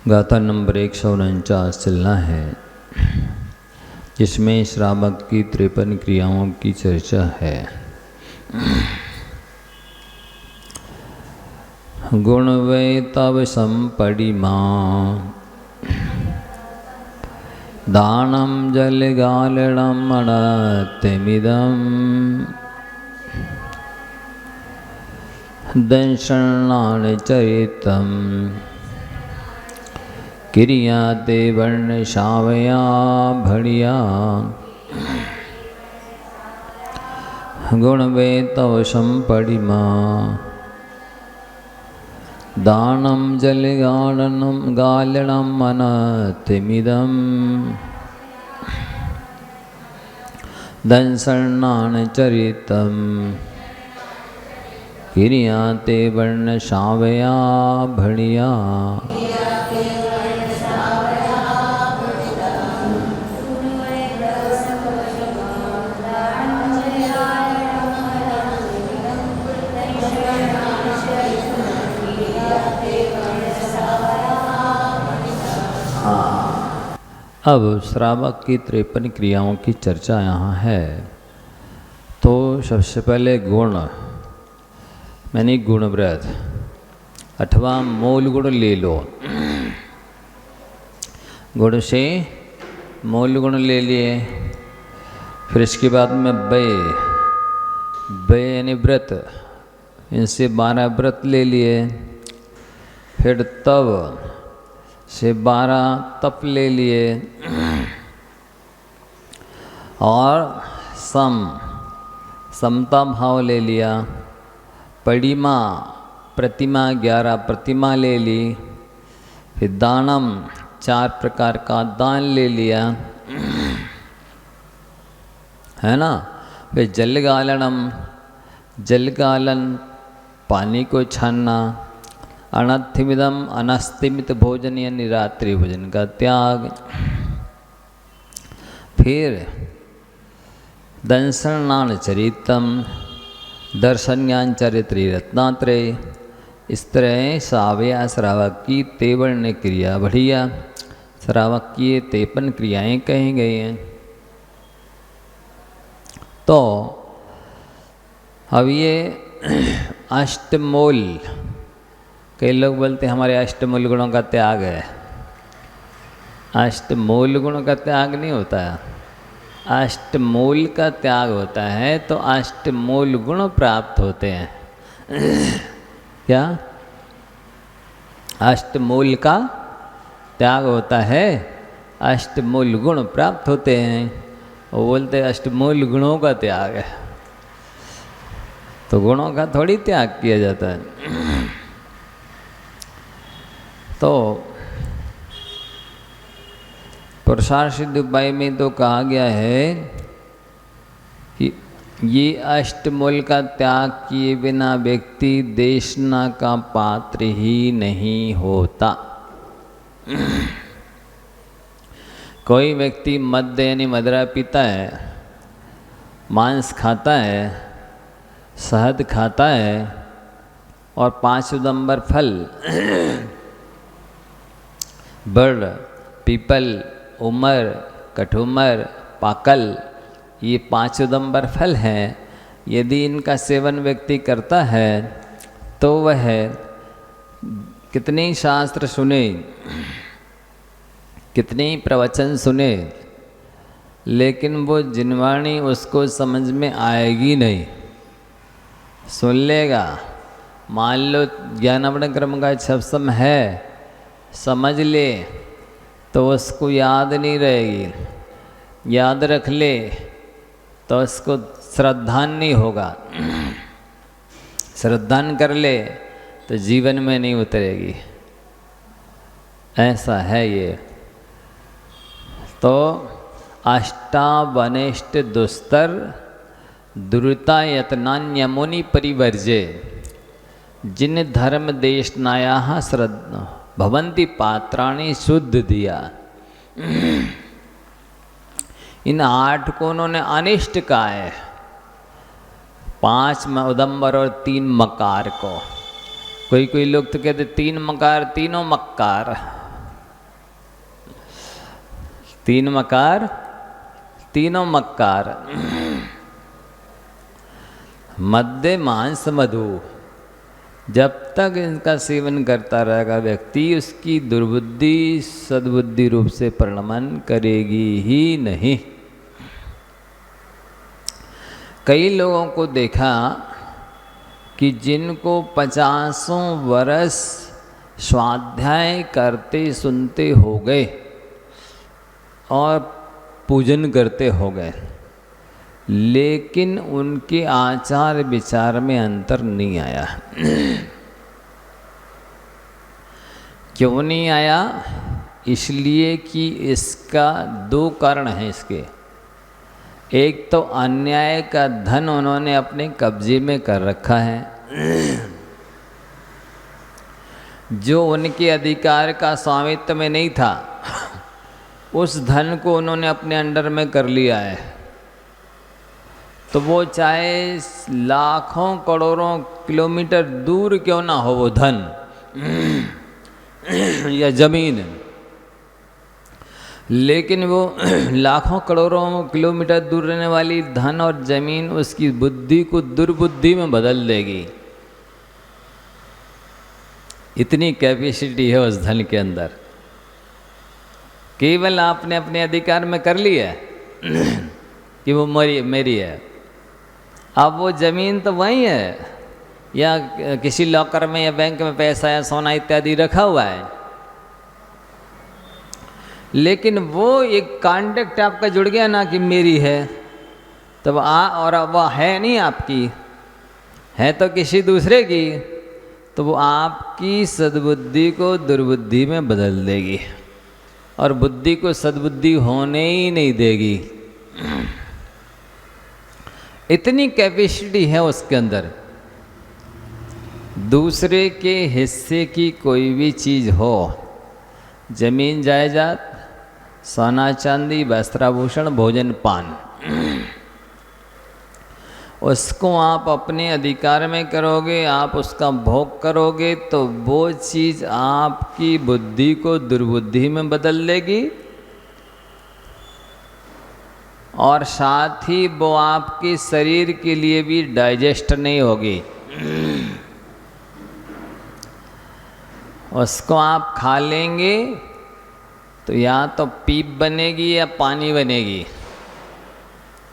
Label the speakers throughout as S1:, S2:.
S1: गाथा नंबर 149 चलना है, जिसमें श्रावक की 53 क्रियाओं की चर्चा है। गुण वे तव संपड़िमा, दानम जलगालणम अनत्यमिदम्, दंशनानि चरितम्, क्रियाते वर्ण शावया भड़िया। गुण वे तव संपड़िमा, दानम गालणम अनत्यमिदम्, दंशनानि चरितम्, क्रियाते वर्ण शावया भड़िया। अब श्रावक की 53 क्रियाओं की चर्चा यहाँ है। तो सबसे पहले गुण मैंने गुणव्रत अथवा मूल गुण ले लो। गुण से मूल गुण ले लिए, फिर इसके बाद में वे यानी व्रत, इनसे 12 व्रत ले लिए। फिर तव से 12 तप ले लिए, और समता भाव ले लिया। पड़िमा प्रतिमा 11 प्रतिमा ले ली। फिर दानम 4 प्रकार का दान ले लिया, है ना। फिर जलगालन पानी को छानना। अनत्यमिदम अनस्तिमित भोजन यानी रात्रि भोजन का त्याग। फिर दंशनान चरितम, दर्शन ज्ञान चरित्र रत्नात्रय। इस तरह सावया श्रावक की 53 क्रिया बढ़िया। श्रावक की 53 क्रियाएं कही गई हैं। तो अब ये अष्टमूल, कई लोग बोलते हैं हमारे अष्टमूल गुणों का त्याग है। अष्टमूल गुणों का त्याग नहीं होता है, अष्टमूल का त्याग होता है। तो अष्टमूल गुण प्राप्त होते हैं। क्या अष्टमूल का त्याग होता है, अष्टमूल गुण प्राप्त होते हैं। वो बोलते हैं अष्टमूल गुणों का त्याग है, तो गुणों का थोड़ी त्याग किया जाता है। तो पुरुषार्थ सिद्ध उपाय में तो कहा गया है कि ये अष्टमूल का त्याग किए बिना व्यक्ति देशना का पात्र ही नहीं होता। कोई व्यक्ति मद्य यानी मदिरा पीता है, मांस खाता है, शहद खाता है, और 5 उदंबर फल बड़, पीपल, उमर, कठुमर, पाकल, ये 5 उदंबर फल हैं। यदि इनका सेवन व्यक्ति करता है तो वह कितने शास्त्र सुने, कितने प्रवचन सुने, लेकिन वो जिनवाणी उसको समझ में आएगी नहीं। सुन लेगा, मान लो ज्ञानावरण क्रम का सत्संग है, समझ ले तो उसको याद नहीं रहेगी। याद रख ले तो उसको श्रद्धान नहीं होगा। श्रद्धान कर ले तो जीवन में नहीं उतरेगी। ऐसा है ये। तो अष्टावनिष्ट दुस्तर दुरिता यत्नान्यमुनि परिवर्जे, जिन धर्म देश नाया श्रद्धा भवंती पात्राणी शुद्ध दिया। इन 8 को उन्होंने अनिष्ट कहा है, 5 उदंबर और 3 मकार को। कोई कोई लोग तो कहते 3 मकार तीनों मक्कार, तीन मकार, तीनों मक्कार। मध्य मांस मधु, जब तक इनका सेवन करता रहेगा व्यक्ति, उसकी दुर्बुद्धि सद्बुद्धि रूप से परिणमन करेगी ही नहीं। कई लोगों को देखा कि जिनको 50 वर्ष स्वाध्याय करते सुनते हो गए और पूजन करते हो गए, लेकिन उनके आचार विचार में अंतर नहीं आया। क्यों नहीं आया? इसलिए कि इसका दो कारण हैं इसके। एक तो अन्याय का धन उन्होंने अपने कब्जे में कर रखा है, जो उनके अधिकार का स्वामित्व में नहीं था, उस धन को उन्होंने अपने अंडर में कर लिया है। तो वो चाहे लाखों करोड़ों किलोमीटर दूर क्यों ना हो वो धन या जमीन, लेकिन वो लाखों करोड़ों किलोमीटर दूर रहने वाली धन और जमीन उसकी बुद्धि को दुर्बुद्धि में बदल देगी। इतनी कैपेसिटी है उस धन के अंदर। केवल आपने अपने अधिकार में कर लिया कि वो मेरी है। अब वो जमीन तो वही है, या किसी लॉकर में या बैंक में पैसा या सोना इत्यादि रखा हुआ है, लेकिन वो एक कॉन्टेक्ट आपका जुड़ गया ना कि मेरी है, तब और वह है नहीं आपकी, है तो किसी दूसरे की, तो वो आपकी सद्बुद्धि को दुर्बुद्धि में बदल देगी और बुद्धि को सद्बुद्धि होने ही नहीं देगी। इतनी कैपेसिटी है उसके अंदर। दूसरे के हिस्से की कोई भी चीज़ हो, जमीन जायदाद, सोना चांदी, वस्त्राभूषण, भोजन पान, उसको आप अपने अधिकार में करोगे, आप उसका भोग करोगे, तो वो चीज़ आपकी बुद्धि को दुर्बुद्धि में बदल देगी और साथ ही वो आपके शरीर के लिए भी डाइजेस्ट नहीं होगी। उसको आप खा लेंगे तो या तो पीप बनेगी या पानी बनेगी।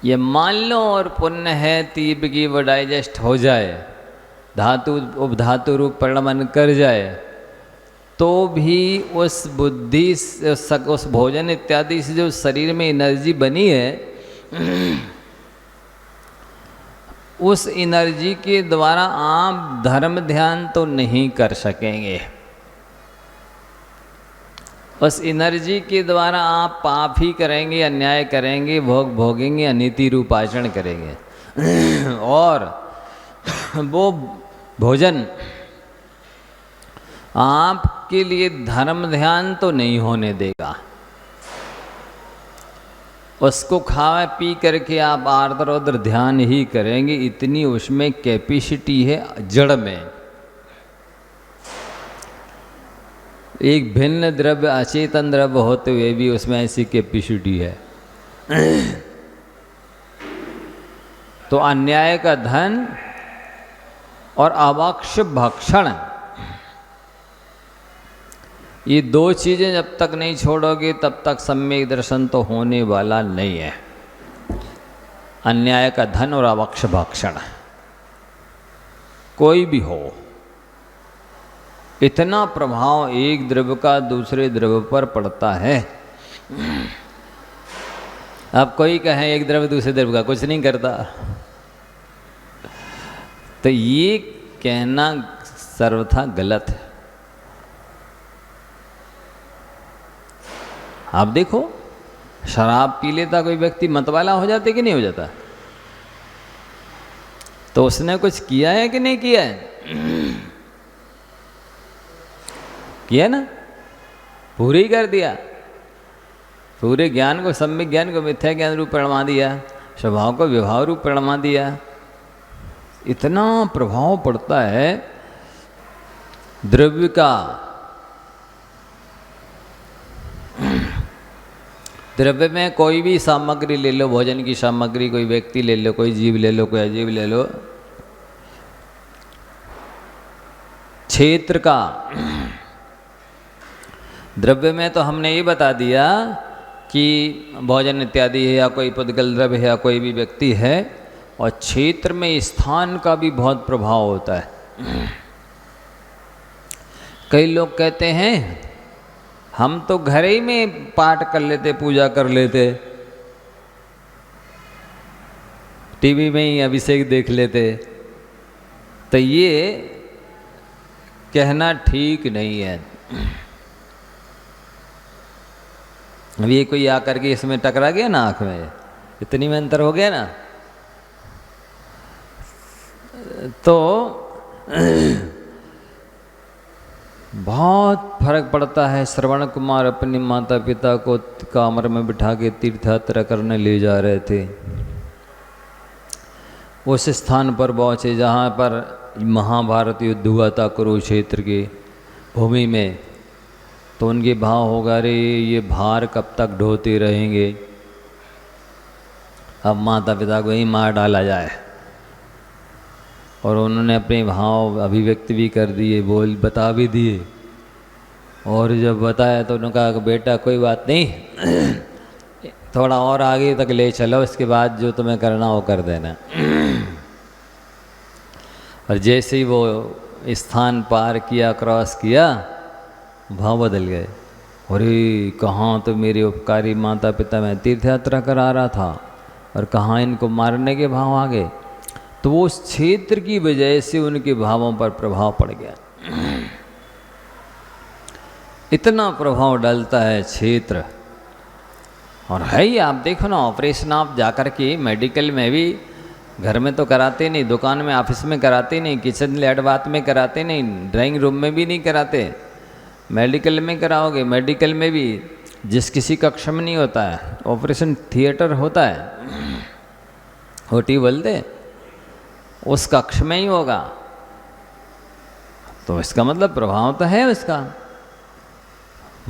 S1: ये मान लो और पुण्य है तीप की वो डाइजेस्ट हो जाए, धातु उपधातु रूप परिणमन कर जाए, तो भी उस बुद्धि उस भोजन इत्यादि से जो शरीर में एनर्जी बनी है, उस एनर्जी के द्वारा आप धर्म ध्यान तो नहीं कर सकेंगे। उस एनर्जी के द्वारा आप पाप ही करेंगे, अन्याय करेंगे, भोग भोगेंगे, अनीति रूप आचरण करेंगे और वो भोजन आपके लिए धर्म ध्यान तो नहीं होने देगा। उसको खा पी करके आप आर्द्र रौद्र ध्यान ही करेंगे, इतनी उसमें कैपेसिटी है जड़ में। एक भिन्न द्रव्य अचेतन द्रव्य होते हुए भी उसमें ऐसी कैपेसिटी है। तो अन्याय का धन और अवक्ष भक्षण, ये दो चीज़ें जब तक नहीं छोड़ोगे तब तक सम्यक दर्शन तो होने वाला नहीं है। अन्याय का धन और अवक्ष भक्षण कोई भी हो, इतना प्रभाव एक द्रव्य का दूसरे द्रव्य पर पड़ता है। अब कोई कहे एक द्रव्य दूसरे द्रव्य का कुछ नहीं करता, तो ये कहना सर्वथा गलत है। आप देखो, शराब पी लेता कोई व्यक्ति मतवाला हो जाते कि नहीं हो जाता? तो उसने कुछ किया है कि नहीं किया है? किया ना, पूरी कर दिया। पूरे ज्ञान को, सम्यक ज्ञान को मिथ्या ज्ञान रूप प्रणमा दिया, स्वभाव को विभाव रूप प्रणमा दिया। इतना प्रभाव पड़ता है द्रव्य का। द्रव्य में कोई भी सामग्री ले लो, भोजन की सामग्री, कोई व्यक्ति ले लो, कोई जीव ले लो, कोई अजीव ले लो, क्षेत्र का द्रव्य में तो हमने ये बता दिया कि भोजन इत्यादि है या कोई पुद्गल द्रव्य है या कोई भी व्यक्ति है, और क्षेत्र में स्थान का भी बहुत प्रभाव होता है। कई लोग कहते हैं हम तो घर ही में पाठ कर लेते, पूजा कर लेते, टीवी में ही अभिषेक देख लेते, तो ये कहना ठीक नहीं है। अब ये कोई आकर के इसमें टकरा गया ना, आँख में इतनी में अंतर हो गया ना, तो बहुत फर्क पड़ता है। श्रवण कुमार अपनी माता पिता को कामर में बिठा के तीर्थ यात्रा करने ले जा रहे थे। उस स्थान पर पहुँचे जहाँ पर महाभारत युद्ध हुआ था कुरुक्षेत्र की भूमि में, तो उनके भाव होगा, अरे ये भार कब तक ढोते रहेंगे, अब माता पिता को ही मार डाला जाए। और उन्होंने अपने भाव अभिव्यक्ति भी कर दिए, बोल बता भी दिए, और जब बताया तो उन्होंने कहा कि बेटा कोई बात नहीं, थोड़ा और आगे तक ले चलो, इसके बाद जो तुम्हें करना वो कर देना। और जैसे ही वो स्थान पार किया, क्रॉस किया, भाव बदल गए। अरे कहाँ तो मेरे उपकारी माता पिता में तीर्थ यात्रा करा रहा था, और कहाँ इनको मारने के भाव आ गए। तो वो उस क्षेत्र की वजह से उनके भावों पर प्रभाव पड़ गया। इतना प्रभाव डालता है क्षेत्र। और है ही, आप देखो ना, ऑपरेशन आप जाकर के मेडिकल में भी, घर में तो कराते नहीं, दुकान में ऑफिस में कराते नहीं, किचन लैट बात में कराते नहीं, ड्राइंग रूम में भी नहीं कराते, मेडिकल में कराओगे। मेडिकल में भी जिस किसी कक्ष में नहीं होता है, ऑपरेशन थिएटर होता है, ओटी बोलते, उस कक्ष में ही होगा। तो इसका मतलब प्रभाव तो है उसका।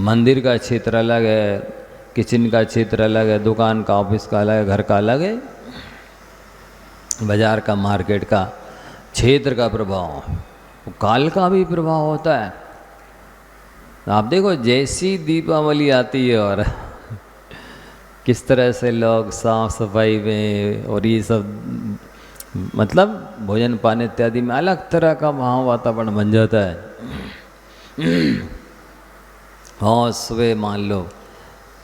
S1: मंदिर का क्षेत्र अलग है, किचन का क्षेत्र अलग है, दुकान का, ऑफिस का अलग है, घर का अलग है, बाजार का, मार्केट का, क्षेत्र का प्रभाव, काल का भी प्रभाव होता है। आप देखो जैसी दीपावली आती है और किस तरह से लोग साफ सफाई में और ये सब, मतलब भोजन पान इत्यादि में अलग तरह का भाव वातावरण बन जाता है। हाँ, सुबह मान लो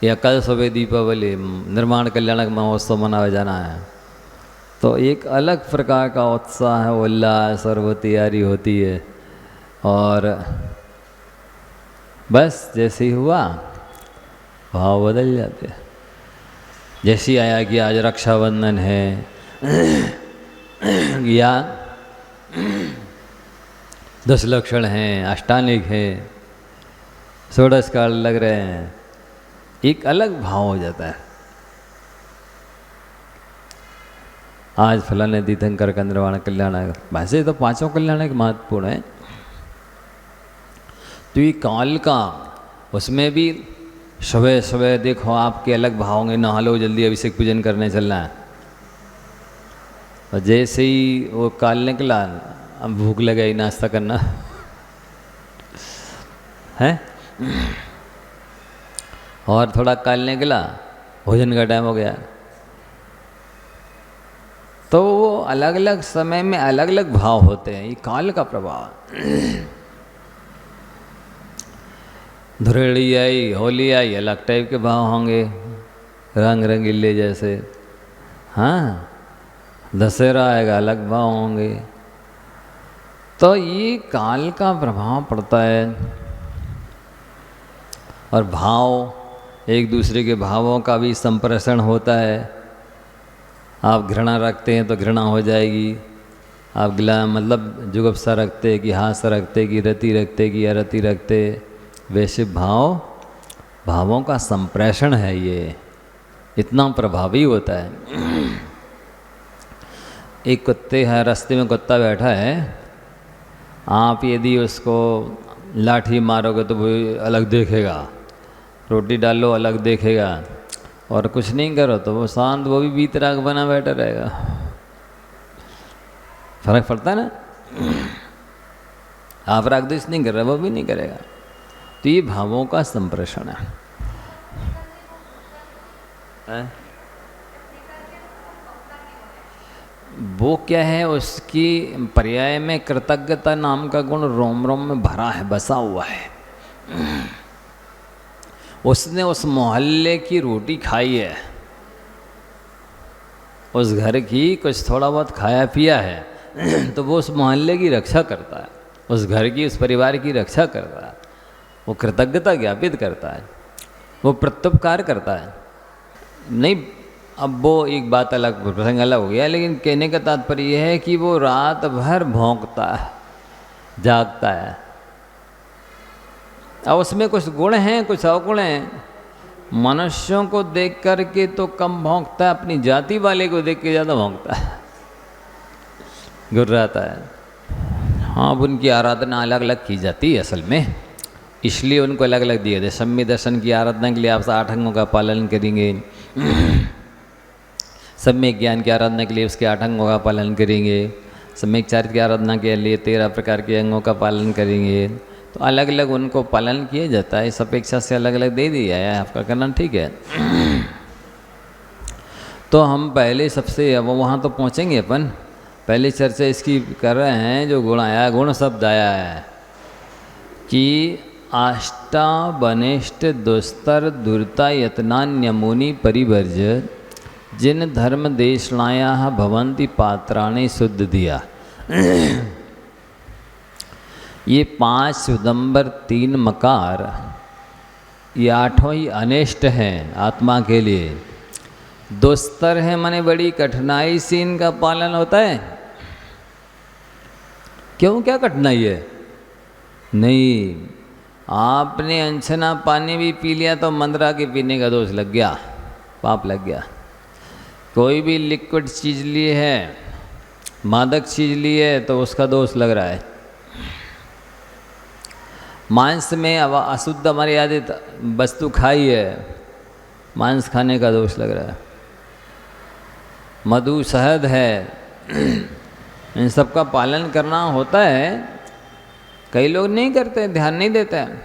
S1: या कल सुबह दीपावली, निर्माण कल्याणक महोत्सव मनाया जाना है, तो एक अलग प्रकार का उत्साह है, उल्लास और वो तैयारी होती है। और बस जैसे ही हुआ भाव बदल जाते हैं। जैसे आया कि आज रक्षाबंधन है या 10 लक्षण हैं, अष्टांगिक है, षोडश काल लग रहे हैं, एक अलग भाव हो जाता है। आज फलाने तीर्थंकर का निर्वाण कल्याण, वैसे तो 5 कल्याण एक महत्वपूर्ण है। तो ये काल का, उसमें भी सुबह सुबह देखो आपके अलग भाव होंगे, नहा लो जल्दी, अभिषेक पूजन करने चलना है। और जैसे ही वो काल निकला, अब भूख लगाई, नाश्ता करना है, और थोड़ा काल निकला, भोजन का टाइम हो गया। तो वो अलग अलग समय में अलग अलग भाव होते हैं, ये काल का प्रभाव। धुरेड़ी आई, होली आई, अलग टाइप के भाव होंगे, रंग रंगीले जैसे। हाँ, दशहरा आएगा, अलग भाव होंगे। तो ये काल का प्रभाव पड़ता है। और भाव, एक दूसरे के भावों का भी संप्रेषण होता है। आप घृणा रखते हैं तो घृणा हो जाएगी, आप मतलब जुगुप्सा रखते कि हास रखते कि रति रखते कि अरति रखते, वैसे भावों का संप्रेषण है, ये इतना प्रभावी होता है। एक कुत्ते है, रास्ते में कुत्ता बैठा है, आप यदि उसको लाठी मारोगे तो वो अलग देखेगा, रोटी डालो अलग देखेगा, और कुछ नहीं करो तो वो शांत, वो भी वीतराग बना बैठा रहेगा। फर्क पड़ता है ना। आप राग द्वेष नहीं कर रहे, वो भी नहीं करेगा। तो ये भावों का संप्रेषण है। वो क्या है, उसकी पर्याय में कृतज्ञता नाम का गुण रोम रोम में भरा है, बसा हुआ है। उसने उस मोहल्ले की रोटी खाई है, उस घर की कुछ थोड़ा बहुत खाया पिया है, तो वो उस मोहल्ले की रक्षा करता है, उस घर की, उस परिवार की रक्षा करता है, वो कृतज्ञता ज्ञापित करता है, वो प्रत्युपकार करता है। नहीं, अब वो एक बात अलग, प्रसंग अलग हो गया, लेकिन कहने का तात्पर्य यह है कि वो रात भर भौंकता है, जागता है। अब उसमें कुछ गुण हैं, कुछ अवगुण हैं। मनुष्यों को देख कर के तो कम भौंकता है, अपनी जाति वाले को देख के ज़्यादा भौंकता है, गुर्राता है। हाँ, अब उनकी आराधना अलग अलग की जाती है असल में, इसलिए उनको अलग अलग दिए थे। सम्य दर्शन की आराधना के लिए आप 8 अंगों का पालन करेंगे, सम्यक ज्ञान की आराधना के लिए उसके 8 अंगों का पालन करेंगे, सम्यक चारित्र की आराधना के लिए 13 प्रकार के अंगों का पालन करेंगे। तो अलग अलग उनको पालन किया जाता है, इस अपेक्षा से अलग अलग दे दिया है, आपका करना ठीक है। तो हम पहले सबसे, अब वहाँ तो पहुँचेंगे अपन, पहले चर्चा इसकी कर रहे हैं। जो गुण आया, गुण शब्द आया है कि आष्टा बनिष्ठ दुस्तर दुर्ता यत्नान्यमुनि परिवर्ज जिन धर्म देशनाया भवंती पात्राणी शुद्ध दिया। ये 5 सुदंबर 3 मकार, ये 8 ही अनिष्ट हैं आत्मा के लिए। दुस्तर है माने बड़ी कठिनाई से इनका पालन होता है। क्यों, क्या कठिनाई है? नहीं, आपने अनछना पानी भी पी लिया तो मंदरा के पीने का दोष लग गया, पाप लग गया। कोई भी लिक्विड चीज़ ली है, मादक चीज़ ली है, तो उसका दोष लग रहा है। मांस में अब अशुद्ध मर्यादित वस्तु खाई है, मांस खाने का दोष लग रहा है। मधु शहद है, इन सब का पालन करना होता है। कई लोग नहीं करते, ध्यान नहीं देते हैं।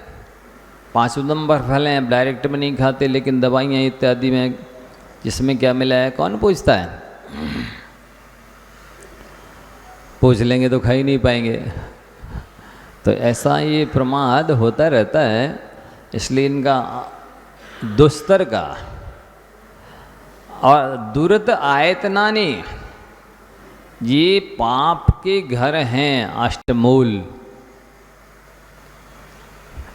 S1: 5 उदंबर फल हैं, डायरेक्ट में नहीं खाते, लेकिन दवाइयाँ इत्यादि में जिसमें क्या मिला है कौन पूछता है? पूछ लेंगे तो खा ही नहीं पाएंगे। तो ऐसा ये प्रमाद होता रहता है, इसलिए इनका दुस्तर का और दुर्त आयतनानी, ये पाप के घर हैं अष्टमूल।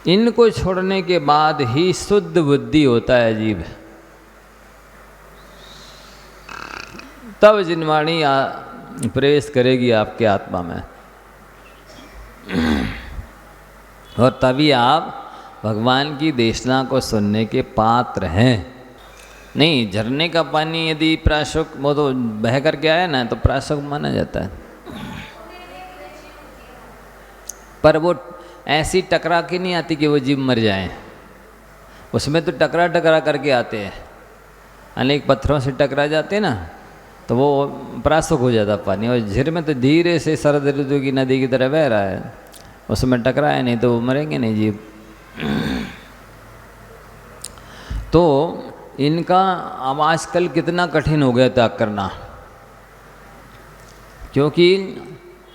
S1: इनको छोड़ने के बाद ही शुद्ध बुद्धि होता है जीव, तब जिनवाणी प्रवेश करेगी आपके आत्मा में, और तभी आप भगवान की देशना को सुनने के पात्र हैं। नहीं, झरने का पानी यदि प्राशुक, वो तो बह करके आया ना, तो प्राशुक माना जाता है। पर वो ऐसी टकरा के नहीं आती कि वो जीव मर जाए, उसमें तो टकरा टकरा करके आते हैं, अनेक पत्थरों से टकरा जाते हैं ना, तो वो प्राशुक हो जाता पानी। और झीर में तो धीरे से शरद ऋतु की नदी की तरह बह रहा है, उसमें टकराए नहीं तो वो मरेंगे नहीं जीव। तो इनका अब आजकल कितना कठिन हो गया त्याग करना, क्योंकि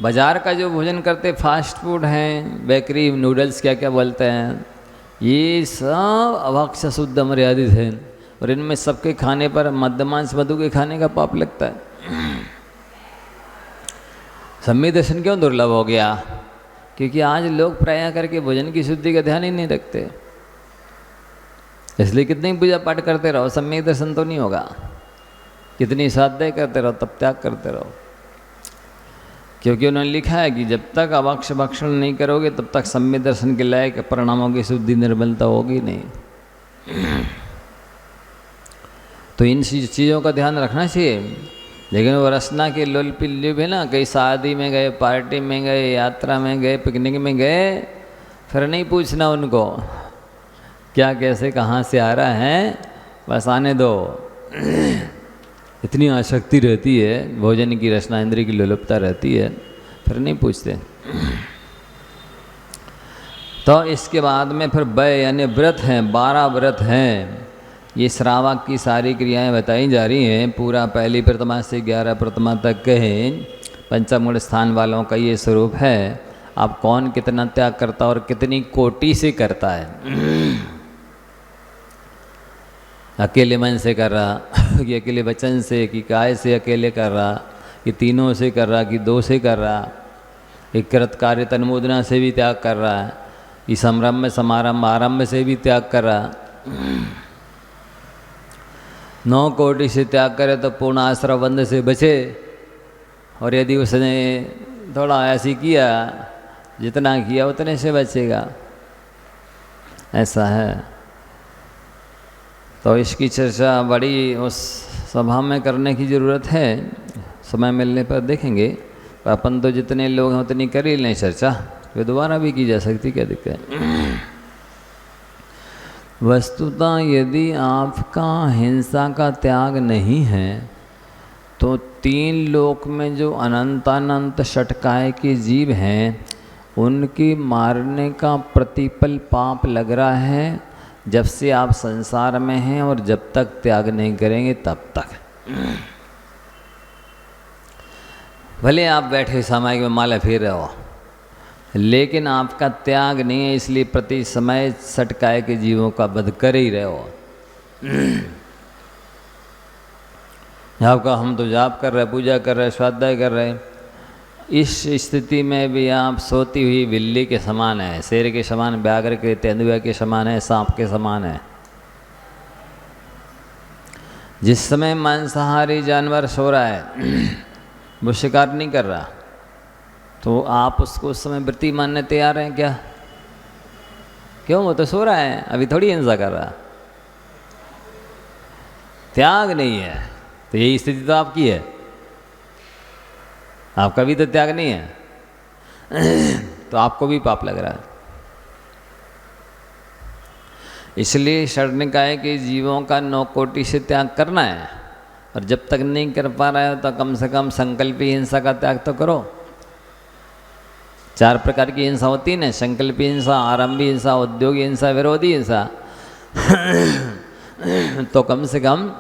S1: बाज़ार का जो भोजन करते फास्ट फूड हैं, बेकरी नूडल्स क्या क्या बोलते हैं, ये सब अभक्ष शुद्ध मर्यादित है, और इनमें सबके खाने पर मध्यमांश मधु के खाने का पाप लगता है। सम्य दर्शन क्यों दुर्लभ हो गया? क्योंकि आज लोग प्राय करके भोजन की शुद्धि का ध्यान ही नहीं रखते। इसलिए कितनी पूजा पाठ करते रहो, सम्यक दर्शन तो नहीं होगा। कितनी साध्य करते रहो, तब त्याग करते रहो, क्योंकि उन्होंने लिखा है कि जब तक अभक्ष भक्षण नहीं करोगे तब तक सम्यक दर्शन के लायक परिणामों की शुद्धि निर्बलता होगी नहीं। तो इन चीज़ों का ध्यान रखना चाहिए। लेकिन वो रसना के लोल पिल्लू भी ना, कहीं शादी में गए, पार्टी में गए, यात्रा में गए, पिकनिक में गए, फिर नहीं पूछना उनको क्या कैसे कहाँ से आ रहा है, बस आने दो। इतनी आसक्ति रहती है, भोजन की रसना इंद्रिय की लोलुपता रहती है, फिर नहीं पूछते। तो इसके बाद में फिर वय यानी व्रत हैं, 12 व्रत हैं। ये श्रावक की सारी क्रियाएं बताई जा रही हैं। पूरा पहली प्रथमा से 11 प्रथमा तक के पंचमूल स्थान वालों का ये स्वरूप है। अब कौन कितना त्याग करता और कितनी कोटि से करता है। अकेले मन से कर रहा कि अकेले वचन से, कि काय से अकेले कर रहा, कि तीनों से कर रहा, कि 2 से कर रहा, कि कृत कार्य तन्मोदना से भी त्याग कर रहा है, कि संरम्भ समारंभ आरंभ से भी त्याग कर रहा। 9 कोटि से त्याग करे तो पूर्ण आश्रय बंध से बचे। और यदि उसने थोड़ा ऐसी किया, जितना किया उतने से बचेगा, ऐसा है। तो इसकी चर्चा बड़ी उस सभा में करने की ज़रूरत है, समय मिलने पर देखेंगे। पर अपन तो जितने लोग हैं उतनी कर ही लें चर्चा, वे दोबारा भी की जा सकती, क्या दिक्कत है। वस्तुतः यदि आपका हिंसा का त्याग नहीं है तो 3 लोक में जो अनंतानंत षटकाय के जीव हैं उनके मारने का प्रतिपल पाप लग रहा है, जब से आप संसार में हैं और जब तक त्याग नहीं करेंगे तब तक। भले आप बैठे सामायिक में माला फेर रहे हो, लेकिन आपका त्याग नहीं है, इसलिए प्रति समय सटकाए के जीवों का वध कर ही रहे हो। आपका हम तो जाप कर रहे, पूजा कर रहे, स्वाध्याय कर रहे, इस स्थिति में भी आप सोती हुई बिल्ली के समान है, शेर के समान, व्याघ्र के, तेंदुआ के समान है, सांप के समान है। जिस समय मांसाहारी जानवर सो रहा है, वो शिकार नहीं कर रहा, तो आप उसको उस समय वृत्ति मानने तैयार हैं क्या? क्यों? वो तो सो रहा है, अभी थोड़ी हिंसा कर रहा। त्याग नहीं है, तो यही स्थिति तो आपकी है। आपका भी तो त्याग नहीं है, तो आपको भी पाप लग रहा है। इसलिए षड्निकाय के जीवों का 9 कोटि से त्याग करना है, और जब तक नहीं कर पा रहे हो तो कम से कम संकल्पी हिंसा का त्याग तो करो। 4 प्रकार की हिंसा होती है ना, संकल्पी हिंसा, आरंभी हिंसा, उद्योगी हिंसा, विरोधी हिंसा। तो कम से कम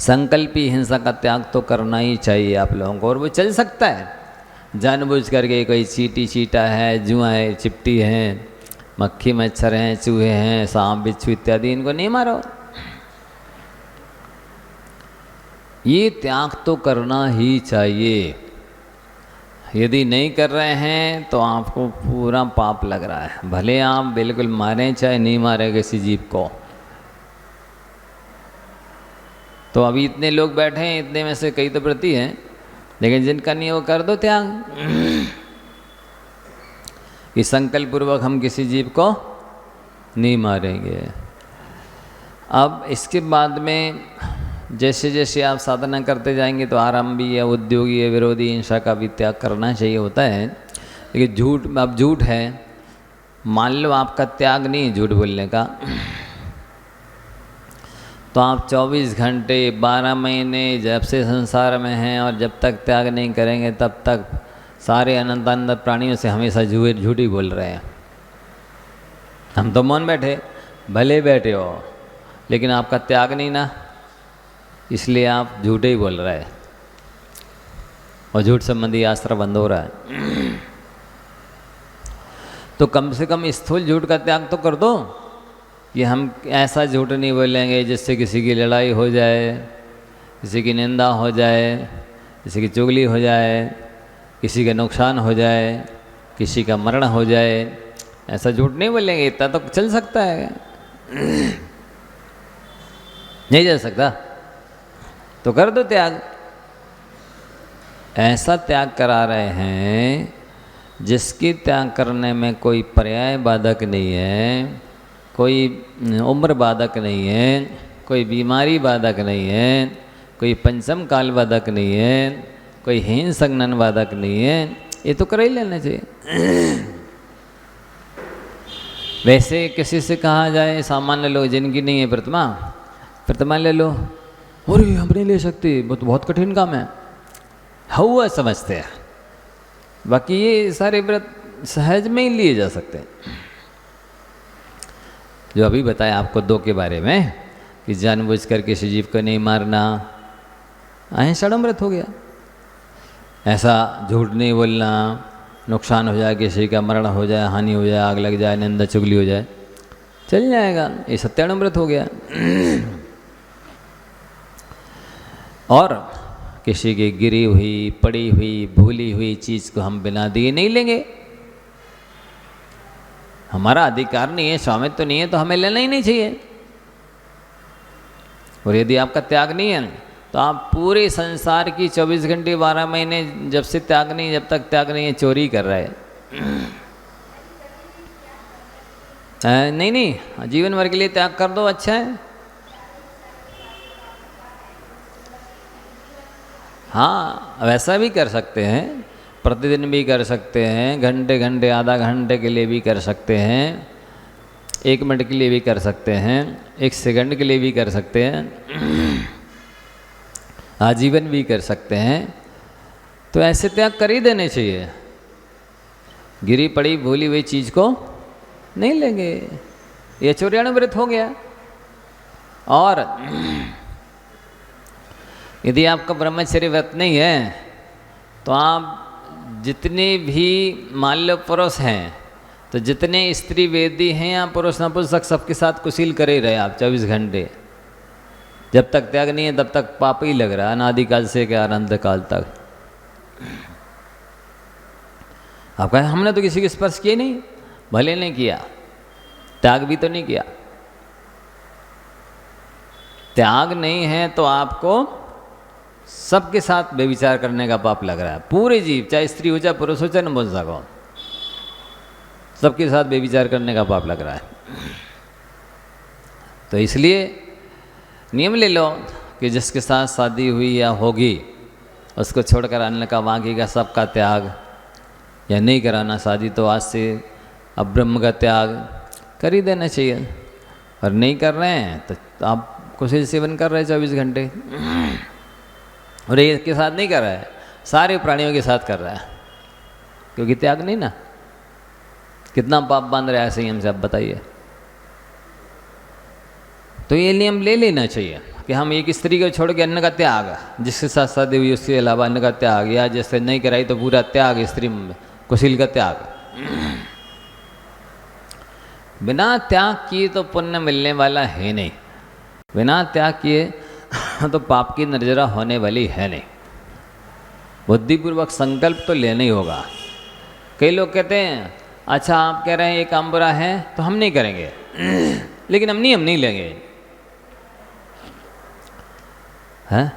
S1: संकल्पी हिंसा का त्याग तो करना ही चाहिए आप लोगों को। और वो चल सकता है जानबूझ करके, कोई चींटी चीटा है, जुआ है, चिपटी है, मक्खी मच्छर हैं, चूहे हैं, सांप बिच्छू इत्यादि, इनको नहीं मारो। ये त्याग तो करना ही चाहिए। यदि नहीं कर रहे हैं तो आपको पूरा पाप लग रहा है। भले आप बिल्कुल मारें चाहे नहीं मारें किसी जीव को। तो अभी इतने लोग बैठे हैं, इतने में से कई तो व्रती हैं, लेकिन जिनका नहीं वो कर दो त्याग, कि संकल्प पूर्वक हम किसी जीव को नहीं मारेंगे। अब इसके बाद में जैसे जैसे आप साधना करते जाएंगे तो आरंभी या उद्योगी या विरोधी हिंसा का भी त्याग करना चाहिए होता है। लेकिन झूठ, अब झूठ है, मान लो आपका त्याग नहीं है झूठ बोलने का, तो आप 24 घंटे 12 महीने जब से संसार में हैं और जब तक त्याग नहीं करेंगे तब तक सारे अनंत अनंत प्राणियों से हमेशा झूठ ही बोल रहे हैं। हम तो मौन बैठे, भले बैठे हो, लेकिन आपका त्याग नहीं ना, इसलिए आप झूठे ही बोल रहे हैं और झूठ संबंधी आस्त्र बंद हो रहा है। तो कम से कम स्थूल झूठ का त्याग तो कर दो, कि हम ऐसा झूठ नहीं बोलेंगे जिससे किसी की लड़ाई हो जाए, किसी की निंदा हो जाए, किसी की चुगली हो जाए, किसी का नुकसान हो जाए, किसी का मरण हो जाए। ऐसा झूठ नहीं बोलेंगे। इतना तो चल सकता है, नहीं चल सकता तो कर दो त्याग। ऐसा त्याग करा रहे हैं जिसकी त्याग करने में कोई पर्याय बाधक नहीं है, कोई उम्र बाधक नहीं है, कोई बीमारी बाधक नहीं है, कोई पंचम काल बाधक नहीं है, कोई हीन संगनन बाधक नहीं है। ये तो कर ही लेना चाहिए। वैसे किसी से कहा जाए सामान्य लोग जिनकी नहीं है प्रतिमा, प्रतिमा ले लो, अरे हम नहीं ले सकते, वो तो बहुत कठिन काम है, हुआ समझते हैं। बाकी ये सारे व्रत सहज में ही लिए जा सकते हैं। जो अभी बताया आपको 2 के बारे में कि जानबूझ कर किसी जीव को नहीं मारना, अहिंसण व्रत हो गया। ऐसा झूठ नहीं बोलना, नुकसान हो जाए, किसी का मरण हो जाए, हानि हो जाए, आग लग जाए, निंदा चुगली हो जाए, चल जाएगा, ये सत्याग्न व्रत हो गया। और किसी की गिरी हुई, पड़ी हुई, भूली हुई चीज़ को हम बिना दिए नहीं लेंगे। हमारा अधिकार नहीं है, स्वामित्व तो नहीं है, तो हमें लेना ही नहीं चाहिए। और यदि आपका त्याग नहीं है तो आप पूरे संसार की 24 घंटे 12 महीने जब से त्याग नहीं, जब तक त्याग नहीं है, चोरी कर रहे हैं। नहीं नहीं, जीवन भर के लिए त्याग कर दो, अच्छा है। हाँ, वैसा भी कर सकते हैं, प्रतिदिन भी कर सकते हैं, घंटे घंटे आधा घंटे के लिए भी कर सकते हैं, 1 मिनट के लिए भी कर सकते हैं, 1 सेकंड के लिए भी कर सकते हैं, आजीवन भी कर सकते हैं। तो ऐसे त्याग कर ही देने चाहिए। गिरी पड़ी भूली हुई चीज़ को नहीं लेंगे, ये चौर्याण व्रत हो गया। और यदि आपका ब्रह्मचर्य व्रत नहीं है तो आप जितने भी मान लो पुरुष हैं, तो जितने स्त्री वेदी हैं या पुरुष नपुंसक सबके साथ कुशील करे ही रहे आप 24 घंटे। जब तक त्याग नहीं है तब तक पाप ही लग रहा है, अनादिकाल से क्या अनंत काल तक। आप कहें हमने तो किसी के स्पर्श किए नहीं, भले नहीं किया, त्याग भी तो नहीं किया। त्याग नहीं है तो आपको सबके साथ बेविचार करने का पाप लग रहा है। पूरे जीव, चाहे स्त्री हो, चाहे पुरुष हो, चाहे नपुंसक हो, सबके साथ बेविचार करने का पाप लग रहा है। तो इसलिए नियम ले लो कि जिसके साथ शादी हुई या होगी उसको छोड़कर अन्य का, बाकी का सबका त्याग, या नहीं कराना शादी तो आज से अब ब्रह्म का त्याग कर ही देना चाहिए। और नहीं कर रहे हैं तो आप कुशील सेवन कर रहे हैं 24 घंटे, और ये के साथ नहीं कर रहा है, सारे प्राणियों के साथ कर रहा है, क्योंकि त्याग नहीं ना। कितना पाप बांध रहा है संयम से, आप बताइए। तो ये नियम ले लेना चाहिए कि हम एक स्त्री को छोड़ के अन्य का त्याग, जिसके साथ शादी हुई उसके अलावा अन्य का त्याग, या जैसे नहीं कराई तो पूरा त्याग, स्त्री कुशील का त्याग। बिना त्याग किए तो पुण्य मिलने वाला है नहीं, बिना त्याग किए तो पाप की नजरा होने वाली है नहीं। बुद्धिपूर्वक संकल्प तो लेना ही होगा। कई लोग कहते हैं अच्छा आप कह रहे हैं ये काम बुरा है तो हम नहीं करेंगे, लेकिन हम नियम नहीं लेंगे। है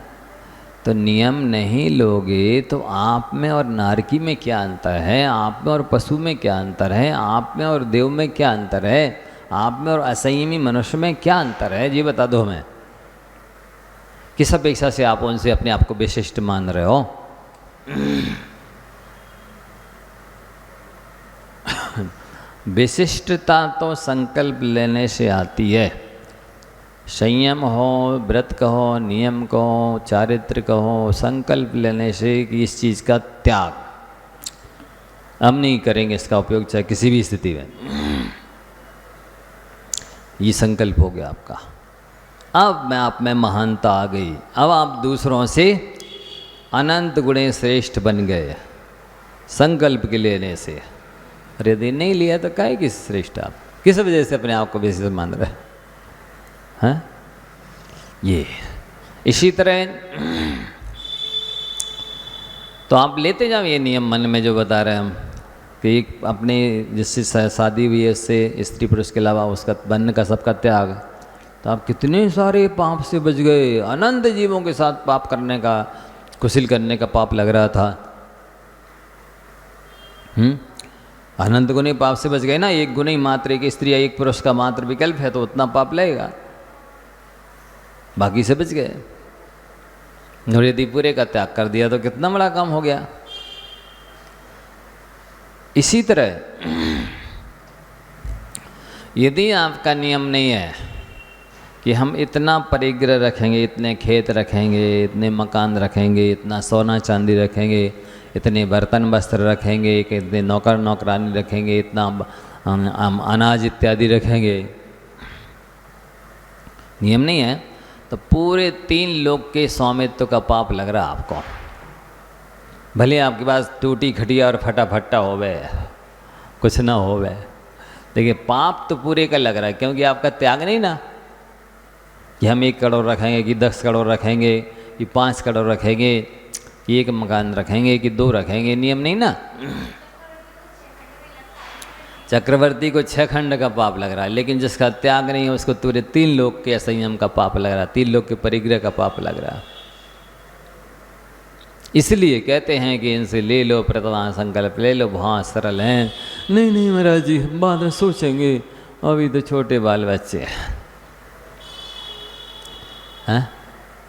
S1: तो नियम नहीं लोगे तो आप में और नारकी में क्या अंतर है, आप में और पशु में क्या अंतर है, आप में और देव में क्या अंतर है, आप में और असंयमी मनुष्य में क्या अंतर है, ये बता दो हमें। किस अपेक्षा से आप उनसे अपने आप को विशिष्ट मान रहे हो? विशिष्टता तो संकल्प लेने से आती है। संयम हो, व्रत कहो, नियम कहो, चारित्र कहो, संकल्प लेने से कि इस चीज़ का त्याग हम नहीं करेंगे, इसका उपयोग चाहे किसी भी स्थिति में, ये संकल्प हो गया आपका। अब मैं आप में महानता आ गई, अब आप दूसरों से अनंत गुणे श्रेष्ठ बन गए संकल्प के लेने से। अरे यदि नहीं लिया तो काहे किस श्रेष्ठ, आप किस वजह से अपने आप को विशिष्ट मान रहे हैं? ये इसी तरह तो आप लेते जाओ ये नियम मन में जो बता रहे हैं हम कि अपने जिससे शादी हुई है उससे स्त्री पुरुष के अलावा उसका बंधन का सबका त्याग, तो आप कितने सारे पाप से बच गए। अनंत जीवों के साथ पाप करने का, कुशील करने का पाप लग रहा था। अनंत गुने पाप से बच गए ना। एक गुने मात्र, एक स्त्री या एक पुरुष का मात्र विकल्प है तो उतना पाप लगेगा, बाकी से बच गए। और यदि पूरे का त्याग कर दिया तो कितना बड़ा काम हो गया। इसी तरह यदि आपका नियम नहीं है कि हम इतना परिग्रह रखेंगे, इतने खेत रखेंगे, इतने मकान रखेंगे, इतना सोना चांदी रखेंगे, इतने बर्तन वस्त्र रखेंगे, इतने नौकर नौकरानी रखेंगे, इतना अनाज इत्यादि रखेंगे, नियम नहीं है, तो पूरे 3 लोक के स्वामित्व का पाप लग रहा आपको। भले आपके पास टूटी खटिया और फटा फट्टा हो गए, कुछ ना हो गए, देखिए पाप तो पूरे का लग रहा है, क्योंकि आपका त्याग नहीं ना कि हम 1 करोड़ रखेंगे कि 10 करोड़ रखेंगे कि 5 करोड़ रखेंगे कि 1 मकान रखेंगे कि 2 रखेंगे, नियम नहीं ना। चक्रवर्ती को 6 खंड का पाप लग रहा है, लेकिन जिसका त्याग नहीं है उसको पूरे 3 लोक के असंयम का पाप लग रहा है, 3 लोक के परिग्रह का पाप लग रहा है। इसलिए कहते हैं कि इनसे ले लो प्रतिमा संकल्प, ले लो, बहुत सरल हैं। नहीं नहीं महाराज जी, बाद में सोचेंगे, अभी तो छोटे बाल बच्चे हैं।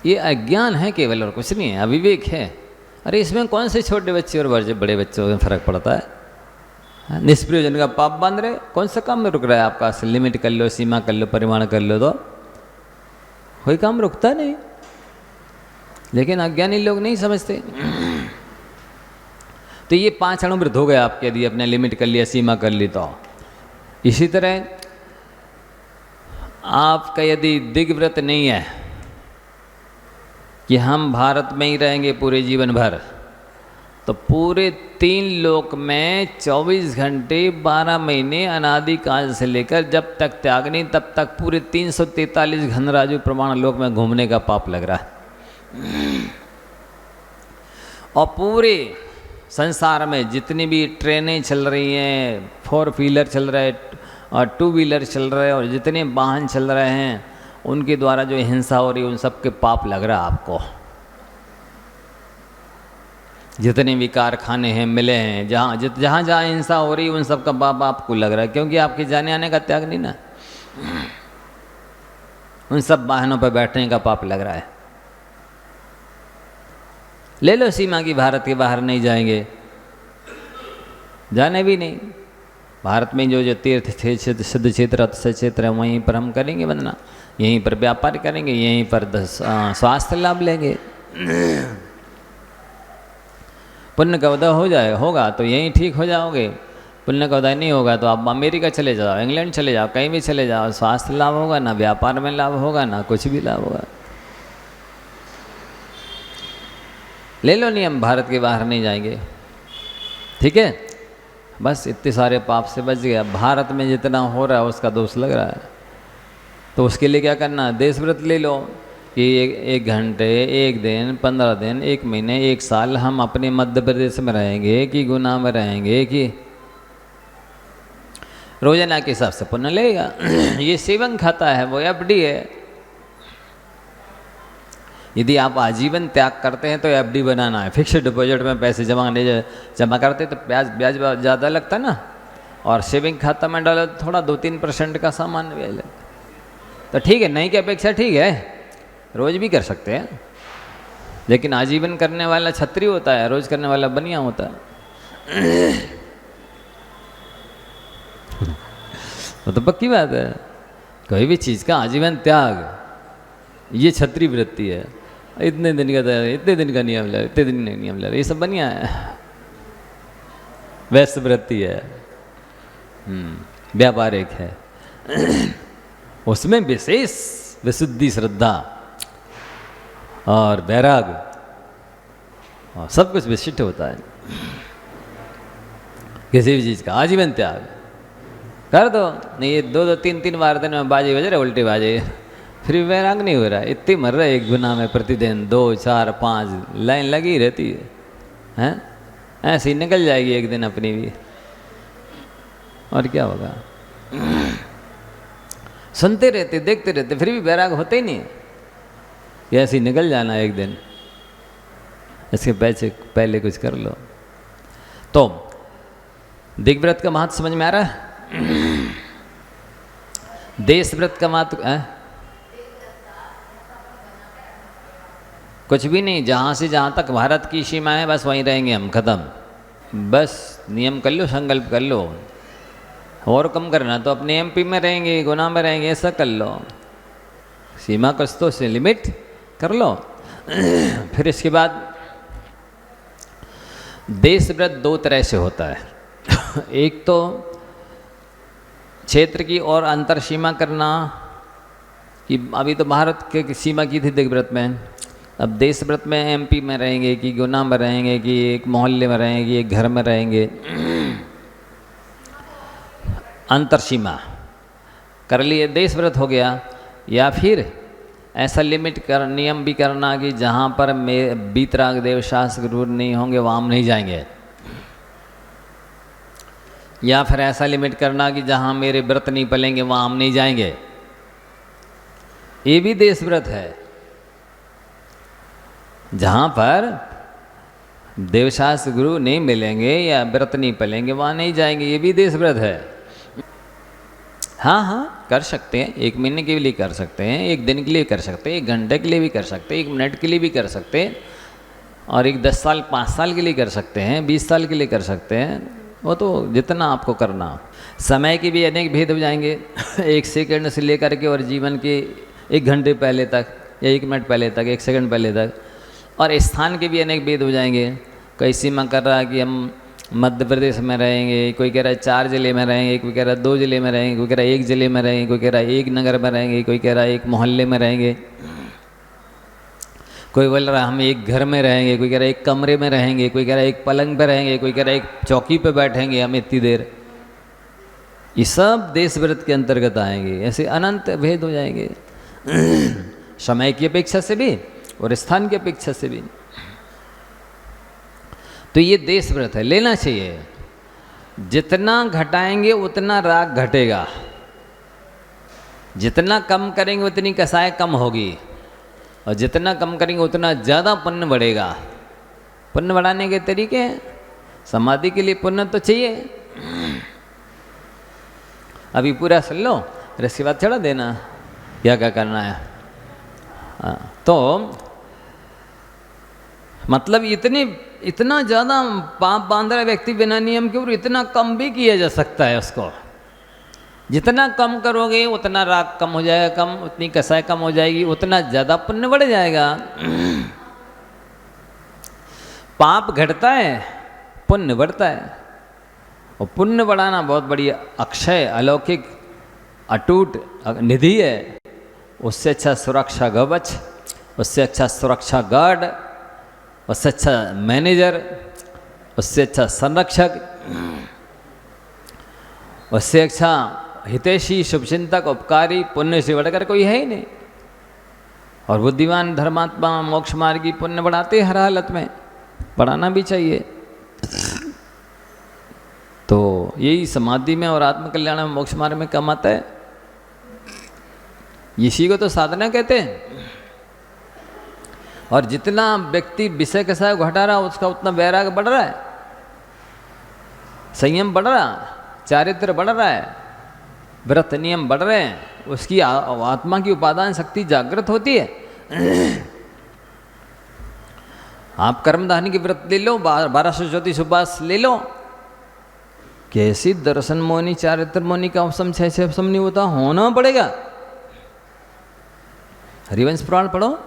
S1: ये अज्ञान है केवल, और कुछ नहीं है, अविवेक है। अरे इसमें कौन से छोटे बच्चे और बड़े बच्चों में फर्क पड़ता है? निष्प्रयोजन का पाप बांध रहे, कौन सा काम में रुक रहा है आपका? लिमिट कर लो, सीमा कर लो, परिमाण कर लो, तो कोई काम रुकता नहीं। लेकिन अज्ञानी लोग नहीं समझते। तो ये 5 अणुव्रत हो गए आपके, यदि अपने लिमिट कर लिया, सीमा कर ली तो। इसी तरह आपका यदि दिग्व्रत नहीं है कि हम भारत में ही रहेंगे पूरे जीवन भर, तो पूरे 3 लोक में 24 घंटे 12 महीने अनादिकाल से लेकर जब तक त्याग नहीं तब तक पूरे 343 घनराजु प्रमाण लोक में घूमने का पाप लग रहा है। और पूरे संसार में जितनी भी ट्रेनें चल रही हैं, 4 व्हीलर चल रहे और 2 व्हीलर चल रहे हैं, और जितने वाहन चल रहे हैं उनके द्वारा जो हिंसा हो रही है उन सब के पाप लग रहा है आपको। जितने भी कारखाने हैं, मिले हैं, जहाँ जहाँ हिंसा हो रही है उन सब का पाप आपको लग रहा है, क्योंकि आपके जाने आने का त्याग नहीं ना। उन सब वाहनों पर बैठने का पाप लग रहा है। ले लो सीमा की, भारत के बाहर नहीं जाएंगे, जाने भी नहीं। भारत में जो तीर्थ सिद्ध क्षेत्र क्षेत्र है वहीं पर हम करेंगे वंदना, यहीं पर व्यापार करेंगे, यहीं पर स्वास्थ्य लाभ लेंगे। पुण्य का उदय हो जाए होगा तो यहीं ठीक हो जाओगे, पुण्य का उदय नहीं होगा तो आप अमेरिका चले जाओ, इंग्लैंड चले जाओ, कहीं भी चले जाओ, स्वास्थ्य लाभ होगा ना, व्यापार में लाभ होगा ना, कुछ भी लाभ होगा। ले लो नियम, भारत के बाहर नहीं जाएंगे, ठीक है, बस इतने सारे पाप से बच गया। भारत में जितना हो रहा है उसका दोष लग रहा है, तो उसके लिए क्या करना, देश व्रत ले लो कि 1 घंटे, 1 दिन, 15 दिन, 1 महीने, 1 साल हम अपने मध्य प्रदेश में रहेंगे कि गुना में रहेंगे कि रोजाना के हिसाब से पुण्य लेगा। ये सेवन खाता है, वो एफडी है। यदि आप आजीवन त्याग करते हैं तो एफडी बनाना है, फिक्स्ड डिपॉजिट में पैसे जमा करते तो ब्याज ज़्यादा लगता ना, और सेविंग खाता में डालो तो थोड़ा 2-3% का सामान्य ब्याज लगता। तो ठीक है, नहीं की अपेक्षा ठीक है, रोज भी कर सकते हैं, लेकिन आजीवन करने वाला छत्री होता है, रोज करने वाला बनिया होता है। वो तो पक्की बात है, कोई भी चीज़ का आजीवन त्याग ये छत्री वृत्ति है। इतने दिन का इतने दिन का नियम ले, इतने दिन का नियम ले, ये सब बनिया है, वैश्य वृत्ति है, व्यापारिक है। उसमें विशेष विशुद्धि, श्रद्धा और वैराग और सब कुछ विशिष्ट होता है। किसी भी चीज़ का आजीवन त्याग कर दो, नहीं ये 2-2, 3-3 बार दिन में बाजे बज रहे, उल्टे बाजे, फिर वैराग नहीं हो रहा है। इतनी मर रहा है एक गुना में प्रतिदिन, 2, 4, 5 लाइन लगी रहती है, हैं? ऐसे ही निकल जाएगी एक दिन अपनी भी, और क्या होगा। सुनते रहते, देखते रहते, फिर भी वैराग होते ही नहीं, ये ऐसे ही निकल जाना एक दिन। इसके पहले कुछ कर लो। तो दिग्व्रत का महत्व समझ में आ रहा है? देश व्रत का महत्व है कुछ भी नहीं, जहाँ से जहाँ तक भारत की सीमा है बस वहीं रहेंगे हम, खत्म। बस नियम कर लो, संकल्प कर लो, और कम करना तो अपने एमपी में रहेंगे, गुना में रहेंगे, ऐसा कर लो, सीमा कस तो से लिमिट कर लो। फिर इसके बाद देश व्रत दो तरह से होता है। एक तो क्षेत्र की और अंतर सीमा करना, कि अभी तो भारत के सीमा की थी देश व्रत में, अब देश व्रत में एमपी में रहेंगे कि गुना में रहेंगे कि एक मोहल्ले में रहेंगे कि एक घर में रहेंगे, अंतर सीमा कर लिए, देश व्रत हो गया। या फिर ऐसा लिमिट कर नियम भी करना कि जहाँ पर बीतराग देव शास्त्र गुरु नहीं होंगे वहाँ हम नहीं जाएंगे। या फिर ऐसा लिमिट करना कि जहाँ मेरे व्रत नहीं पलेंगे वहाँ हम नहीं जाएंगे। ये भी देश व्रत है। जहाँ पर देवशास्त्र गुरु नहीं मिलेंगे या व्रत नहीं पलेंगे वहाँ नहीं जाएंगे, ये भी देश व्रत है। हाँ हाँ कर सकते हैं, 1 महीने के लिए कर सकते हैं, 1 दिन के लिए कर सकते हैं, 1 घंटे के लिए भी कर सकते हैं, 1 मिनट के लिए भी कर सकते हैं, और 10 साल 5 साल के लिए कर सकते हैं, 20 साल के लिए कर सकते हैं, वो तो जितना आपको करना। समय के भी अनेक भेद हो जाएंगे। 1 सेकंड से लेकर के और जीवन के 1 घंटे पहले तक या 1 मिनट पहले तक, 1 सेकंड पहले तक, और स्थान के भी अनेक भेद हो जाएंगे। कोई सीमा कर रहा है कि हम मध्य प्रदेश में रहेंगे, कोई कह रहा है 4 जिले में रहेंगे, कोई कह रहा है 2 जिले में रहेंगे, कोई कह रहा है 1 जिले में रहेंगे, कोई कह रहा है 1 नगर में रहेंगे, कोई कह रहा है 1 मोहल्ले में रहेंगे, कोई बोल रहा है हम 1 घर में रहेंगे, कोई कह रहा है 1 कमरे में रहेंगे, कोई कह रहा है 1 पलंग पे रहेंगे, कोई कह रहा है 1 चौकी पे बैठेंगे हम इतनी देर। ये सब देश व्रत के अंतर्गत आएंगे। ऐसे अनंत भेद हो जाएंगे, समय की अपेक्षा से भी और स्थान की अपेक्षा से भी। तो ये देश व्रत है, लेना चाहिए। जितना घटाएंगे उतना राग घटेगा, जितना कम करेंगे उतनी कसाय कम होगी, और जितना कम करेंगे उतना ज़्यादा पुण्य बढ़ेगा। पुण्य बढ़ाने के तरीके हैं, समाधि के लिए पुण्य तो चाहिए। अभी पूरा सुन लो, फिर इसके बाद चढ़ा देना क्या क्या करना है। तो मतलब इतना ज़्यादा पाप बांध रहा व्यक्ति बिना नियम के, और इतना कम भी किया जा सकता है उसको। जितना कम करोगे उतना राग कम हो जाएगा, उतनी कसाई कम हो जाएगी, उतना ज़्यादा पुण्य बढ़ जाएगा। पाप घटता है, पुण्य बढ़ता है, और पुण्य बढ़ाना बहुत बड़ी अक्षय अलौकिक अटूट निधि है। उससे अच्छा सुरक्षा कवच, उससे अच्छा सुरक्षा गार्ड, उससे अच्छा मैनेजर, उससे अच्छा संरक्षक, उससे अच्छा हितैषी शुभचिंतक उपकारी पुण्य से बढ़कर कोई है ही नहीं। और बुद्धिमान धर्मात्मा मोक्ष मार्गी पुण्य बढ़ाते हर हालत में, बढ़ाना भी चाहिए। तो यही समाधि में और आत्मकल्याण में मोक्ष मार्ग में कम आता है। इसी को तो साधना कहते हैं। और जितना व्यक्ति विषय के साथ घटा रहा उसका उतना वैराग बढ़ रहा है, संयम बढ़ रहा, चारित्र बढ़ रहा है, व्रत नियम बढ़ रहे हैं, उसकी आत्मा की उपादान शक्ति जागृत होती है। आप कर्मधानी की व्रत ले लो, 1234 उपवास ले लो, कैसी दर्शन मोनी चारित्र मोनी का उपसम 6 उपसम नहीं होता, होना पड़ेगा। हरिवंश पुराण पढ़ो,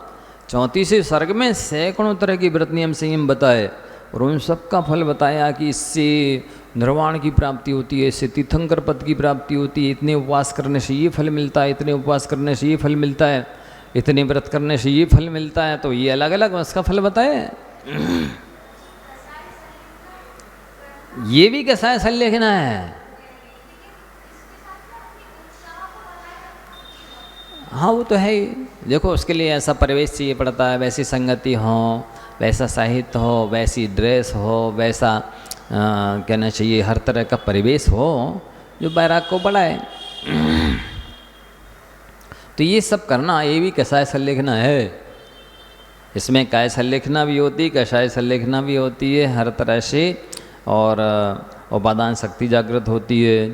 S1: 34वें सर्ग में सैकड़ों तरह की व्रत नियम संयम बताए, और उन सबका फल बताया कि इससे निर्वाण की प्राप्ति होती है, इससे तीर्थंकर पद की प्राप्ति होती है, इतने उपवास करने से ये फल मिलता है, इतने उपवास करने से ये फल मिलता है, इतने व्रत करने से ये फल मिलता है। तो ये अलग अलग उसका फल बताए। ये भी कैसा ऐसा लिखना है। हाँ वो तो है ही। देखो उसके लिए ऐसा परिवेश चाहिए पड़ता है, वैसी संगति हो, वैसा साहित्य हो, वैसी ड्रेस हो, वैसा कहना चाहिए हर तरह का परिवेश हो जो बैराग को बढ़ाए। तो ये सब करना, ये भी कसाय संलेखना है। इसमें काय संलेखना भी होती है, कषाय संलेखना भी होती है हर तरह से, और उपादान शक्ति जागृत होती है,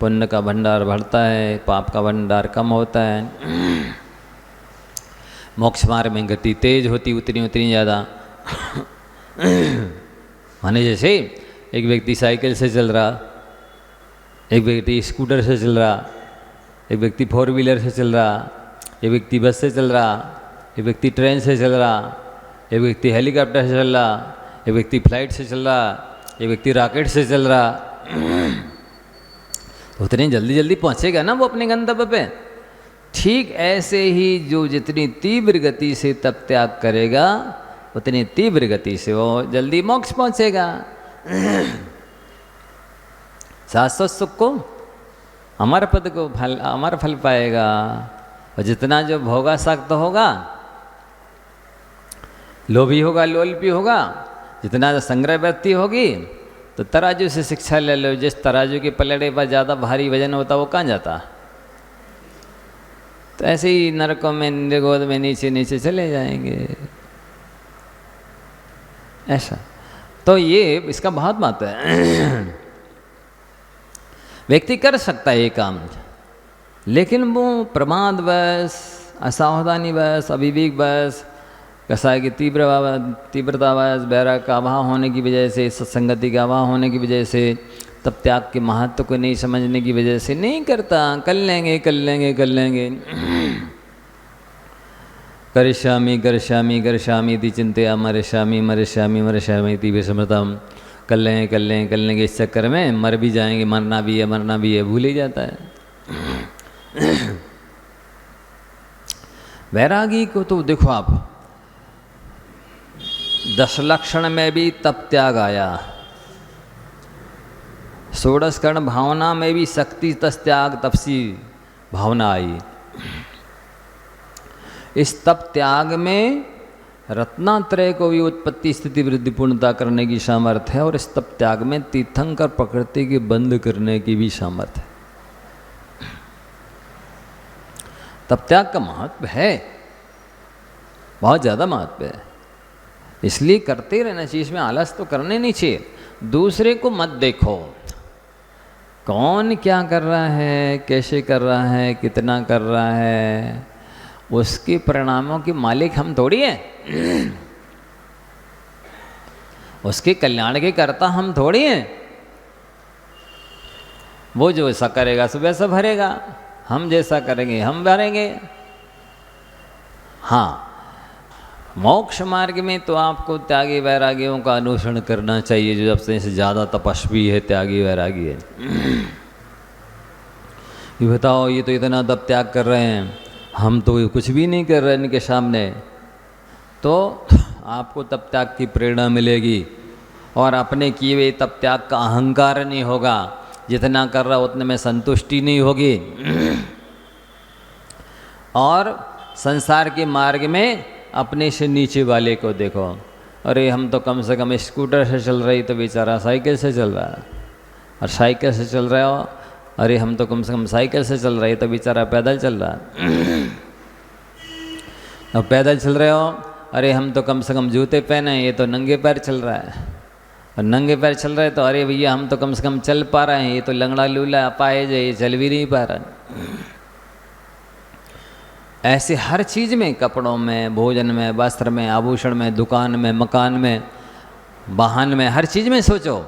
S1: पुण्य का भंडार बढ़ता है, पाप का भंडार कम होता है, मोक्ष मार्ग में गति तेज होती उतनी ज़्यादा। माने जैसे एक व्यक्ति साइकिल से चल रहा, एक व्यक्ति स्कूटर से चल रहा, एक व्यक्ति 4 व्हीलर से चल रहा, एक व्यक्ति बस से चल रहा, एक व्यक्ति ट्रेन से चल रहा, एक व्यक्ति हेलीकॉप्टर से चल रहा, एक व्यक्ति फ्लाइट से चल रहा, एक व्यक्ति रॉकेट से चल रहा। तो उतनी जल्दी जल्दी पहुंचेगा ना वो अपने गंतव्य पे। ठीक ऐसे ही जो जितनी तीव्र गति से तप त्याग करेगा उतनी तीव्र गति से वो जल्दी मोक्ष पहुंचेगा, शाश्वत सुख को, अमर पद को, अमर फल पाएगा। और जितना जो भोगासक्त होगा, लोभी होगा, लोलपी होगा, जितना जो संग्रह व्यक्ति होगी, तो तराजू से शिक्षा ले लो। जिस तराजू के पलड़े पर ज़्यादा भारी वजन होता वो कहाँ जाता। तो ऐसे ही नरकों में, निगोद में नीचे नीचे चले जाएंगे ऐसा। तो ये इसका बहुत महत्व है। व्यक्ति कर सकता है ये काम, लेकिन वो प्रमादवश, असावधानीवश, अविवेकवश, कसाय की तीव्रतावश, बैराग का अभाव होने की वजह से, सत्संगति का अभाव होने की वजह से, तब त्याग के महत्व को नहीं समझने की वजह से नहीं करता। कर लेंगे कर लेंगे कर लेंगे, करिष्यामि करिष्यामि करिष्यामि इति चिंतया मरिष्यामि मरिष्यामि मरिष्यामि इति विस्मृतम्। कर लेंगे कर लेंगे कर लेंगे, इस चक्कर में मर भी जाएंगे, मरना भी है, भूल ही जाता है। वैरागी को तो देखो आप, 10 लक्षण में भी तप त्याग आया, 16 कर्ण भावना में भी शक्ति तस त्याग तपसी भावना आई। इस तप त्याग में रत्नात्रय को भी उत्पत्ति स्थिति वृद्धि पूर्णता करने की सामर्थ्य है, और इस तप त्याग में तीर्थंकर प्रकृति के बंद करने की भी सामर्थ्य है। तप त्याग का महत्व है, बहुत ज़्यादा महत्व है, इसलिए करते रहना चाहिए। इसमें आलस तो करने नहीं चाहिए। दूसरे को मत देखो, कौन क्या कर रहा है, कैसे कर रहा है, कितना कर रहा है, उसके परिणामों के मालिक हम थोड़ी हैं। उसके कल्याण के कर्ता हम थोड़ी हैं। वो जो ऐसा करेगा सो वैसा भरेगा, हम जैसा करेंगे हम भरेंगे। हाँ, मोक्ष मार्ग में तो आपको त्यागी वैरागियों का अनुसरण करना चाहिए, जो सबसे ज़्यादा तपस्वी है, त्यागी वैरागी है। ये बताओ, ये तो इतना तप त्याग कर रहे हैं, हम तो कुछ भी नहीं कर रहे इनके सामने। तो आपको तप त्याग की प्रेरणा मिलेगी, और अपने किए हुए तप त्याग का अहंकार नहीं होगा। जितना कर रहा उतने में संतुष्टि नहीं होगी, और संसार के मार्ग में अपने से नीचे वाले को देखो। अरे हम तो कम से कम स्कूटर से चल रही, तो बेचारा साइकिल से चल रहा है, और साइकिल से चल रहे हो, अरे हम तो कम से कम साइकिल से चल रही, तो बेचारा पैदल चल रहा है। और पैदल चल रहे हो, अरे हम तो कम से कम जूते पहने, ये तो नंगे पैर चल रहा है। और नंगे पैर चल रहे, तो अरे भैया हम तो कम से कम चल पा रहे हैं, ये तो लंगड़ा लूला अपाहिज है, ये चल भी नहीं पा रहा। ऐसे हर चीज़ में, कपड़ों में, भोजन में, वस्त्र में, आभूषण में, दुकान में, मकान में, वाहन में, हर चीज़ में सोचो,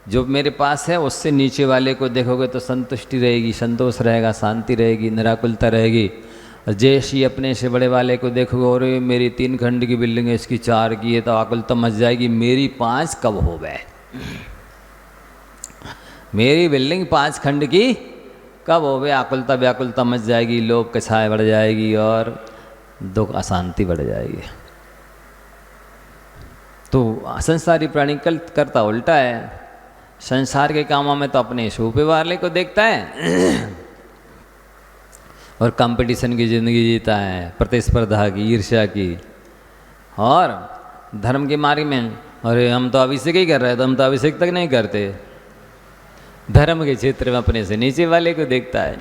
S1: जो मेरे पास है उससे नीचे वाले को देखोगे तो संतुष्टि रहेगी, संतोष रहेगा, शांति रहेगी, निराकुलता रहेगी। और जैसे ही अपने से बड़े वाले को देखोगे, और मेरी 3 खंड की बिल्डिंग है, इसकी 4 की है, तो आकुलता मच जाएगी, मेरी 5 कब हो गए। मेरी बिल्डिंग 5 खंड की कब हो गए, आकुलता व्याकुलता मच जाएगी, लोभ कछाए बढ़ जाएगी, और दुख अशांति बढ़ जाएगी। तो संसारी प्राणी करता उल्टा है। संसार के कामों में तो अपने सूपे वाले को देखता है, और कंपटीशन की ज़िंदगी जीता है, प्रतिस्पर्धा की, ईर्ष्या की। और धर्म के मार्ग में, अरे हम तो अभिषेक ही कर रहे हैं, तो हम तो अभिषेक तक नहीं करते। धर्म के क्षेत्र में अपने से नीचे वाले को देखता है।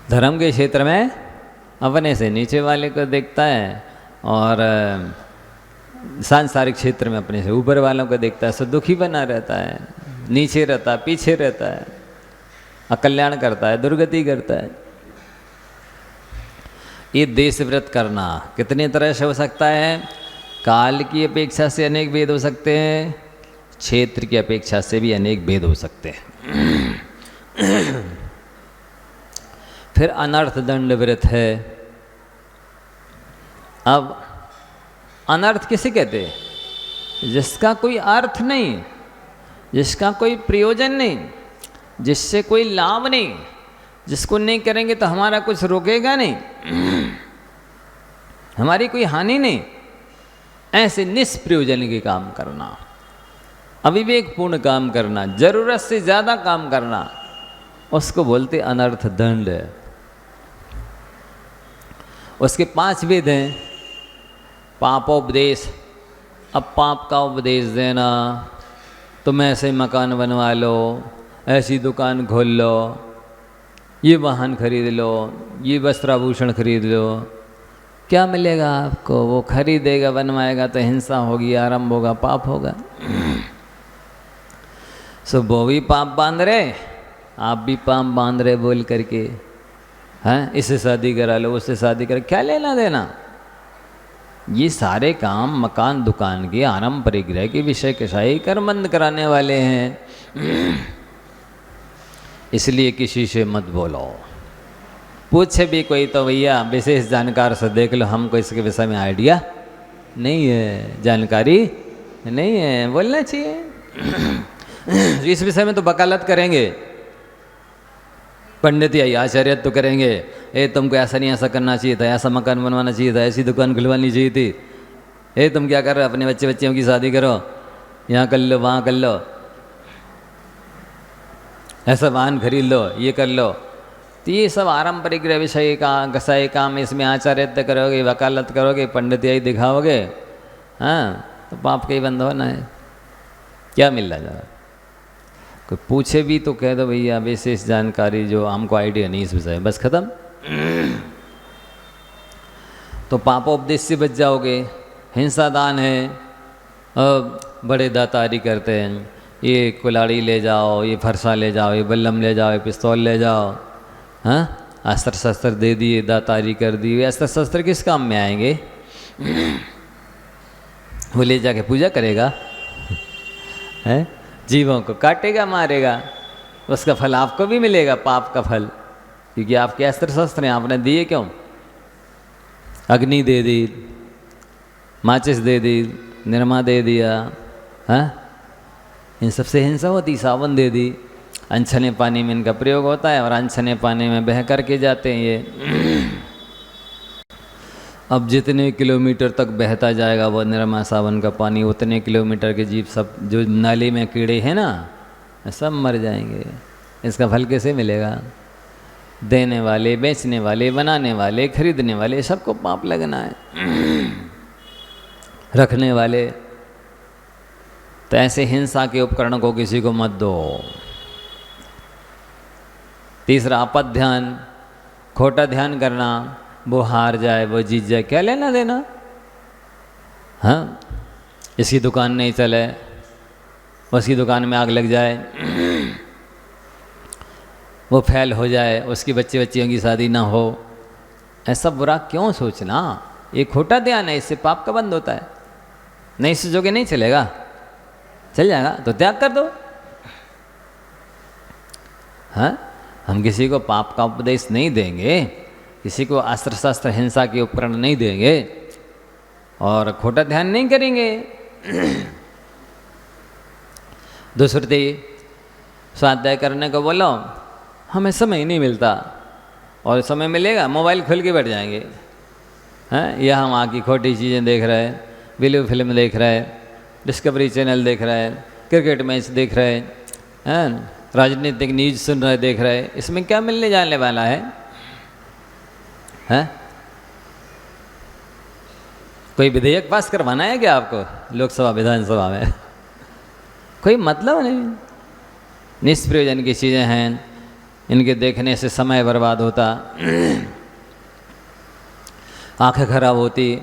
S1: धर्म के क्षेत्र में अपने से नीचे वाले को देखता है, और सांसारिक क्षेत्र में अपने से ऊपर वालों को देखता है। सो दुखी बना रहता है, नीचे रहता है, पीछे रहता है, अकल्याण करता है, दुर्गति करता है। ये देश व्रत करना कितने तरह से हो सकता है। काल की अपेक्षा से अनेक वेद हो सकते हैं, क्षेत्र की अपेक्षा से भी अनेक भेद हो सकते हैं। फिर अनर्थ दंड व्रत है। अब अनर्थ किसे कहते हैं? जिसका कोई अर्थ नहीं, जिसका कोई प्रयोजन नहीं, जिससे कोई लाभ नहीं, जिसको नहीं करेंगे तो हमारा कुछ रुकेगा नहीं, हमारी कोई हानि नहीं, ऐसे निष्प्रयोजन के काम करना, अविवेकपूर्ण काम करना, जरूरत से ज़्यादा काम करना, उसको बोलते अनर्थ दंड। उसके 5 वेद हैं। पापोपदेश, अब पाप का उपदेश देना, तुम ऐसे मकान बनवा लो, ऐसी दुकान खोल लो, ये वाहन खरीद लो, ये वस्त्राभूषण खरीद लो, क्या मिलेगा आपको? वो खरीदेगा, बनवाएगा तो हिंसा होगी, आरंभ होगा, पाप होगा। सो वो भी पाप बांध रहे, आप भी पाप बांध रहे बोल करके, हैं इससे शादी करा लो, उससे शादी करा, क्या लेना देना? ये सारे काम मकान दुकान के आरंभ परिग्रह के विषय कषाई कर्मबंद कराने वाले हैं। इसलिए किसी से मत बोलो। पूछे भी कोई तो भैया विशेष जानकार से देख लो, हमको इसके विषय में आइडिया नहीं है, जानकारी नहीं है, बोलना चाहिए। इस विषय में तो वकालत करेंगे पंडित या आचार्य तो करेंगे, ए तुमको ऐसा नहीं ऐसा करना चाहिए था, ऐसा मकान बनवाना चाहिए था, ऐसी दुकान खुलवानी चाहिए थी, ए तुम क्या कर रहे हो, अपने बच्चे बच्चियों की शादी करो, यहाँ कर लो, वहाँ कर लो, ऐसा वाहन खरीद लो, ये कर लो। तो ये सब आरंभ परिग्रह विषय का कसाई काम, इसमें आचार्यत्व करोगे, वकालत करोगे, पंडित यही दिखाओगे, हाँ तो पाप के ही बंद होना है। क्या मिल रहा है? कोई पूछे भी तो कह दो भैया विशेष जानकारी जो हमको आइडिया नहीं इस विषय, बस खत्म। तो पापोपदेश से बच जाओगे। हिंसा दान है, बड़े दातारी करते हैं, ये कुलाड़ी ले जाओ, ये फरसा ले जाओ, ये बल्लम ले जाओ, ये पिस्तौल ले जाओ, हाँ अस्त्र शस्त्र दे दिए, दातारी कर दी। अस्त्र शस्त्र किस काम में आएंगे? वो ले जाके पूजा करेगा, है जीवों को काटेगा, मारेगा, उसका फल आपको भी मिलेगा, पाप का फल, क्योंकि आपके अस्त्र शस्त्र हैं, आपने दिए क्यों? अग्नि दे दी, माचिस दे दी, निरमा दे दिया, हाँ इन सबसे हिंसा होती। साबुन दे दी, अनछने पानी में इनका प्रयोग होता है और अनछने पानी में बह करके जाते हैं ये। अब जितने किलोमीटर तक बहता जाएगा वो निरमा सावन का पानी, उतने किलोमीटर के जीव सब जो नाली में कीड़े हैं ना, सब मर जाएंगे। इसका फल कैसे मिलेगा? देने वाले, बेचने वाले, बनाने वाले, खरीदने वाले, सबको पाप लगना है। रखने वाले। तो ऐसे हिंसा के उपकरण को किसी को मत दो। तीसरा अपद ध्यान, खोटा ध्यान करना, वो हार जाए, वो जीत जाए, क्या लेना देना? हाँ इसकी दुकान नहीं चले, उसकी दुकान में आग लग जाए, वो फेल हो जाए, उसकी बच्चे बच्चियों की शादी ना हो, ऐसा बुरा क्यों सोचना? ये खोटा ध्यान है, इससे पाप का बंद होता है। नहीं सोचोगे नहीं चलेगा, चल जाएगा तो त्याग कर दो। हाँ हम किसी को पाप का उपदेश नहीं देंगे, किसी को अस्त्र शस्त्र हिंसा के उपकरण नहीं देंगे और खोटा ध्यान नहीं करेंगे। दुष्कृति स्वाध्याय करने को बोलो, हमें समय नहीं मिलता, और समय मिलेगा मोबाइल खोल के बैठ जाएंगे, हैं यहाँ वहाँ की खोटी चीज़ें देख रहे हैं, वीडियो फिल्म देख रहे हैं, डिस्कवरी चैनल देख रहे हैं, क्रिकेट मैच देख रहे हैं, राजनीतिक न्यूज़ सुन रहे, देख रहे हैं। इसमें क्या मिलने जाने वाला है? हैं कोई विधेयक पास करवाना है क्या आपको लोकसभा विधानसभा में? कोई मतलब नहीं। निष्प्रयोजन की चीज़ें हैं, इनके देखने से समय बर्बाद होता, आंखें खराब होती,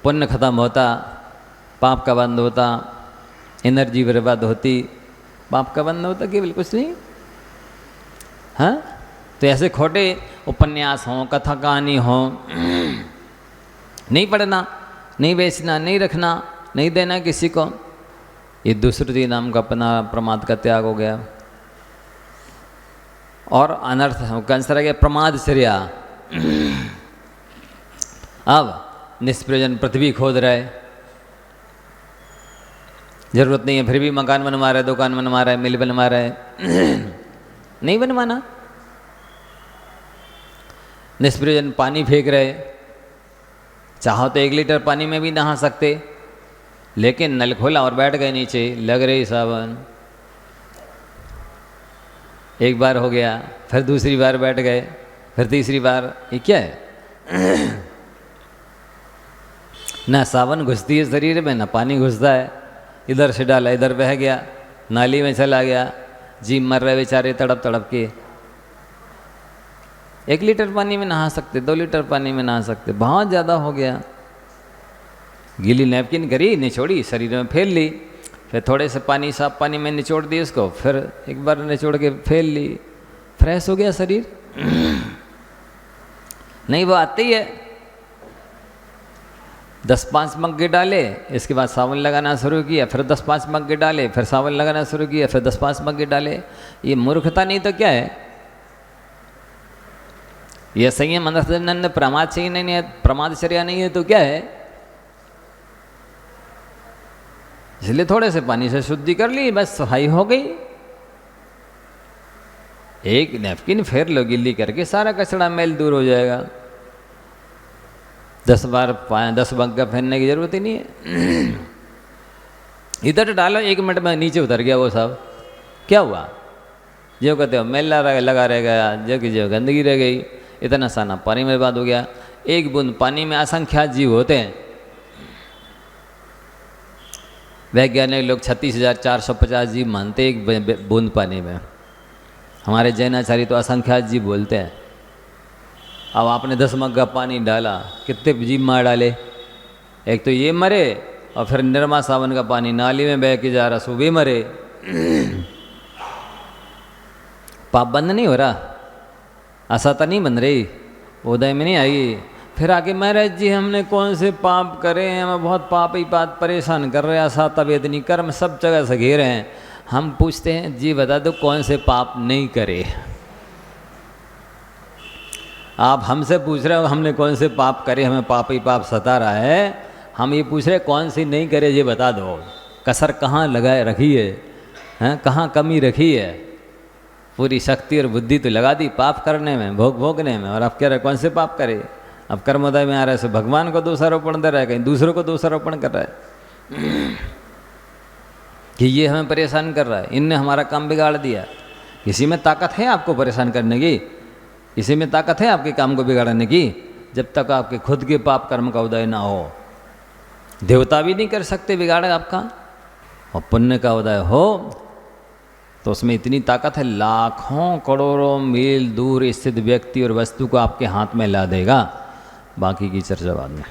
S1: पुण्य खत्म होता, पाप का बंद होता, एनर्जी बर्बाद होती, पाप का बंद होता, केवल कुछ नहीं। हाँ तो ऐसे खोटे उपन्यास हों, कथा कहानी हों, नहीं पढ़ना, नहीं बेचना, नहीं रखना, नहीं देना किसी को, ये दुश्रुति नाम का अपना प्रमाद का त्याग हो गया। और अनर्थ कंसरा गया प्रमादचर्या। अब निष्प्रयोजन पृथ्वी खोद रहे, जरूरत नहीं है फिर भी मकान बनवा रहा है, दुकान बनवा रहा है, मिल बनवा रहा है। नहीं बनवाना। निष्प्रयोजन पानी फेंक रहे, चाहो तो 1 लीटर पानी में भी नहा सकते, लेकिन नल खोला और बैठ गए नीचे, लग रही सावन। एक बार हो गया, फिर दूसरी बार बैठ गए, फिर तीसरी बार। ये क्या है? ना सावन घुसती है शरीर में, ना पानी घुसता है। इधर से डाला इधर बह गया, नाली में चला गया, जीव मर रहे बेचारे तड़प तड़प के। 1 लीटर पानी में नहा सकते, 2 लीटर पानी में नहा सकते, बहुत ज़्यादा हो गया। गीली नैपकिन करी, निचोड़ी, शरीर में फैल ली, फिर थोड़े से पानी, साफ पानी में निचोड़ दी उसको, फिर एक बार निचोड़ के फैल ली, फ्रेश हो गया शरीर। नहीं, वो आते ही है। 10-5 मग्गे डाले, इसके बाद साबुन लगाना शुरू किया, फिर 10-5 मग्गे डाले, फिर साबुन लगाना शुरू किया, फिर 10-5 मग्गे डाले। ये मूर्खता नहीं तो क्या है? ये संयम अंधनंद प्रमादचर्या नहीं है, प्रमादचर्या नहीं है तो क्या है? इसलिए थोड़े से पानी से शुद्धि कर ली, बस सफाई हो गई। एक नैपकिन फेर लो गिल्ली करके, सारा कचरा मैल दूर हो जाएगा। 10 बार 10 मग्गा फेरने की जरूरत ही नहीं है। इधर डालो, 1 मिनट में नीचे उतर गया वो सब। क्या हुआ? जो कहते हो मैल लगा रह गया, जो गंदगी रह गई, इतना साना पानी में बर्बाद हो गया। 1 बूंद पानी में असंख्यात जीव होते हैं। वैज्ञानिक लोग 36,450 जीव मानते हैं एक बूंद पानी में। हमारे जैनाचार्य तो असंख्यात जीव बोलते हैं। अब आपने 10 मग्गा पानी डाला, कितने जीव मार डाले? एक तो ये मरे, और फिर निर्मा सावन का पानी नाली में बह के जा रहा, सो भी मरे। पाप बंद नहीं हो रहा, असता नहीं बन रही, उदय में नहीं आई। फिर आके महाराज जी हमने कौन से पाप करे हैं, हमें बहुत पाप ही बात परेशान कर रहे हैं, असाता वेदनी कर्म सब जगह से घेरे हैं। हम पूछते हैं जी बता दो कौन से पाप नहीं करे? आप हमसे पूछ रहे हो हमने कौन से पाप करे, हमें पाप ही पाप सता रहा है। हम ये पूछ रहे कौन सी नहीं करे, ये बता दो। कसर कहाँ लगाए रखी है, हैं? कहाँ कमी रखी है? पूरी शक्ति और बुद्धि तो लगा दी पाप करने में, भोगने में, और आप कह रहे कौन से पाप करे? अब कर्मोदय में आ रहे सो भगवान को दोषारोपण दे रहा है, कहीं दूसरों को दोषारोपण कर रहा है कि ये हमें परेशान कर रहा है, इनने हमारा काम बिगाड़ दिया। किसी में ताकत है आपको परेशान करने की? किसी में ताकत है आपके काम को बिगाड़ने की? जब तक आपके खुद के पाप कर्म का उदय ना हो। देवता भी नहीं कर सकते बिगाड़ आपका, और पुण्य का उदय हो तो उसमें इतनी ताकत है, लाखों करोड़ों मील दूर स्थित व्यक्ति और वस्तु को आपके हाथ में ला देगा। बाकी की चर्चा बाद में।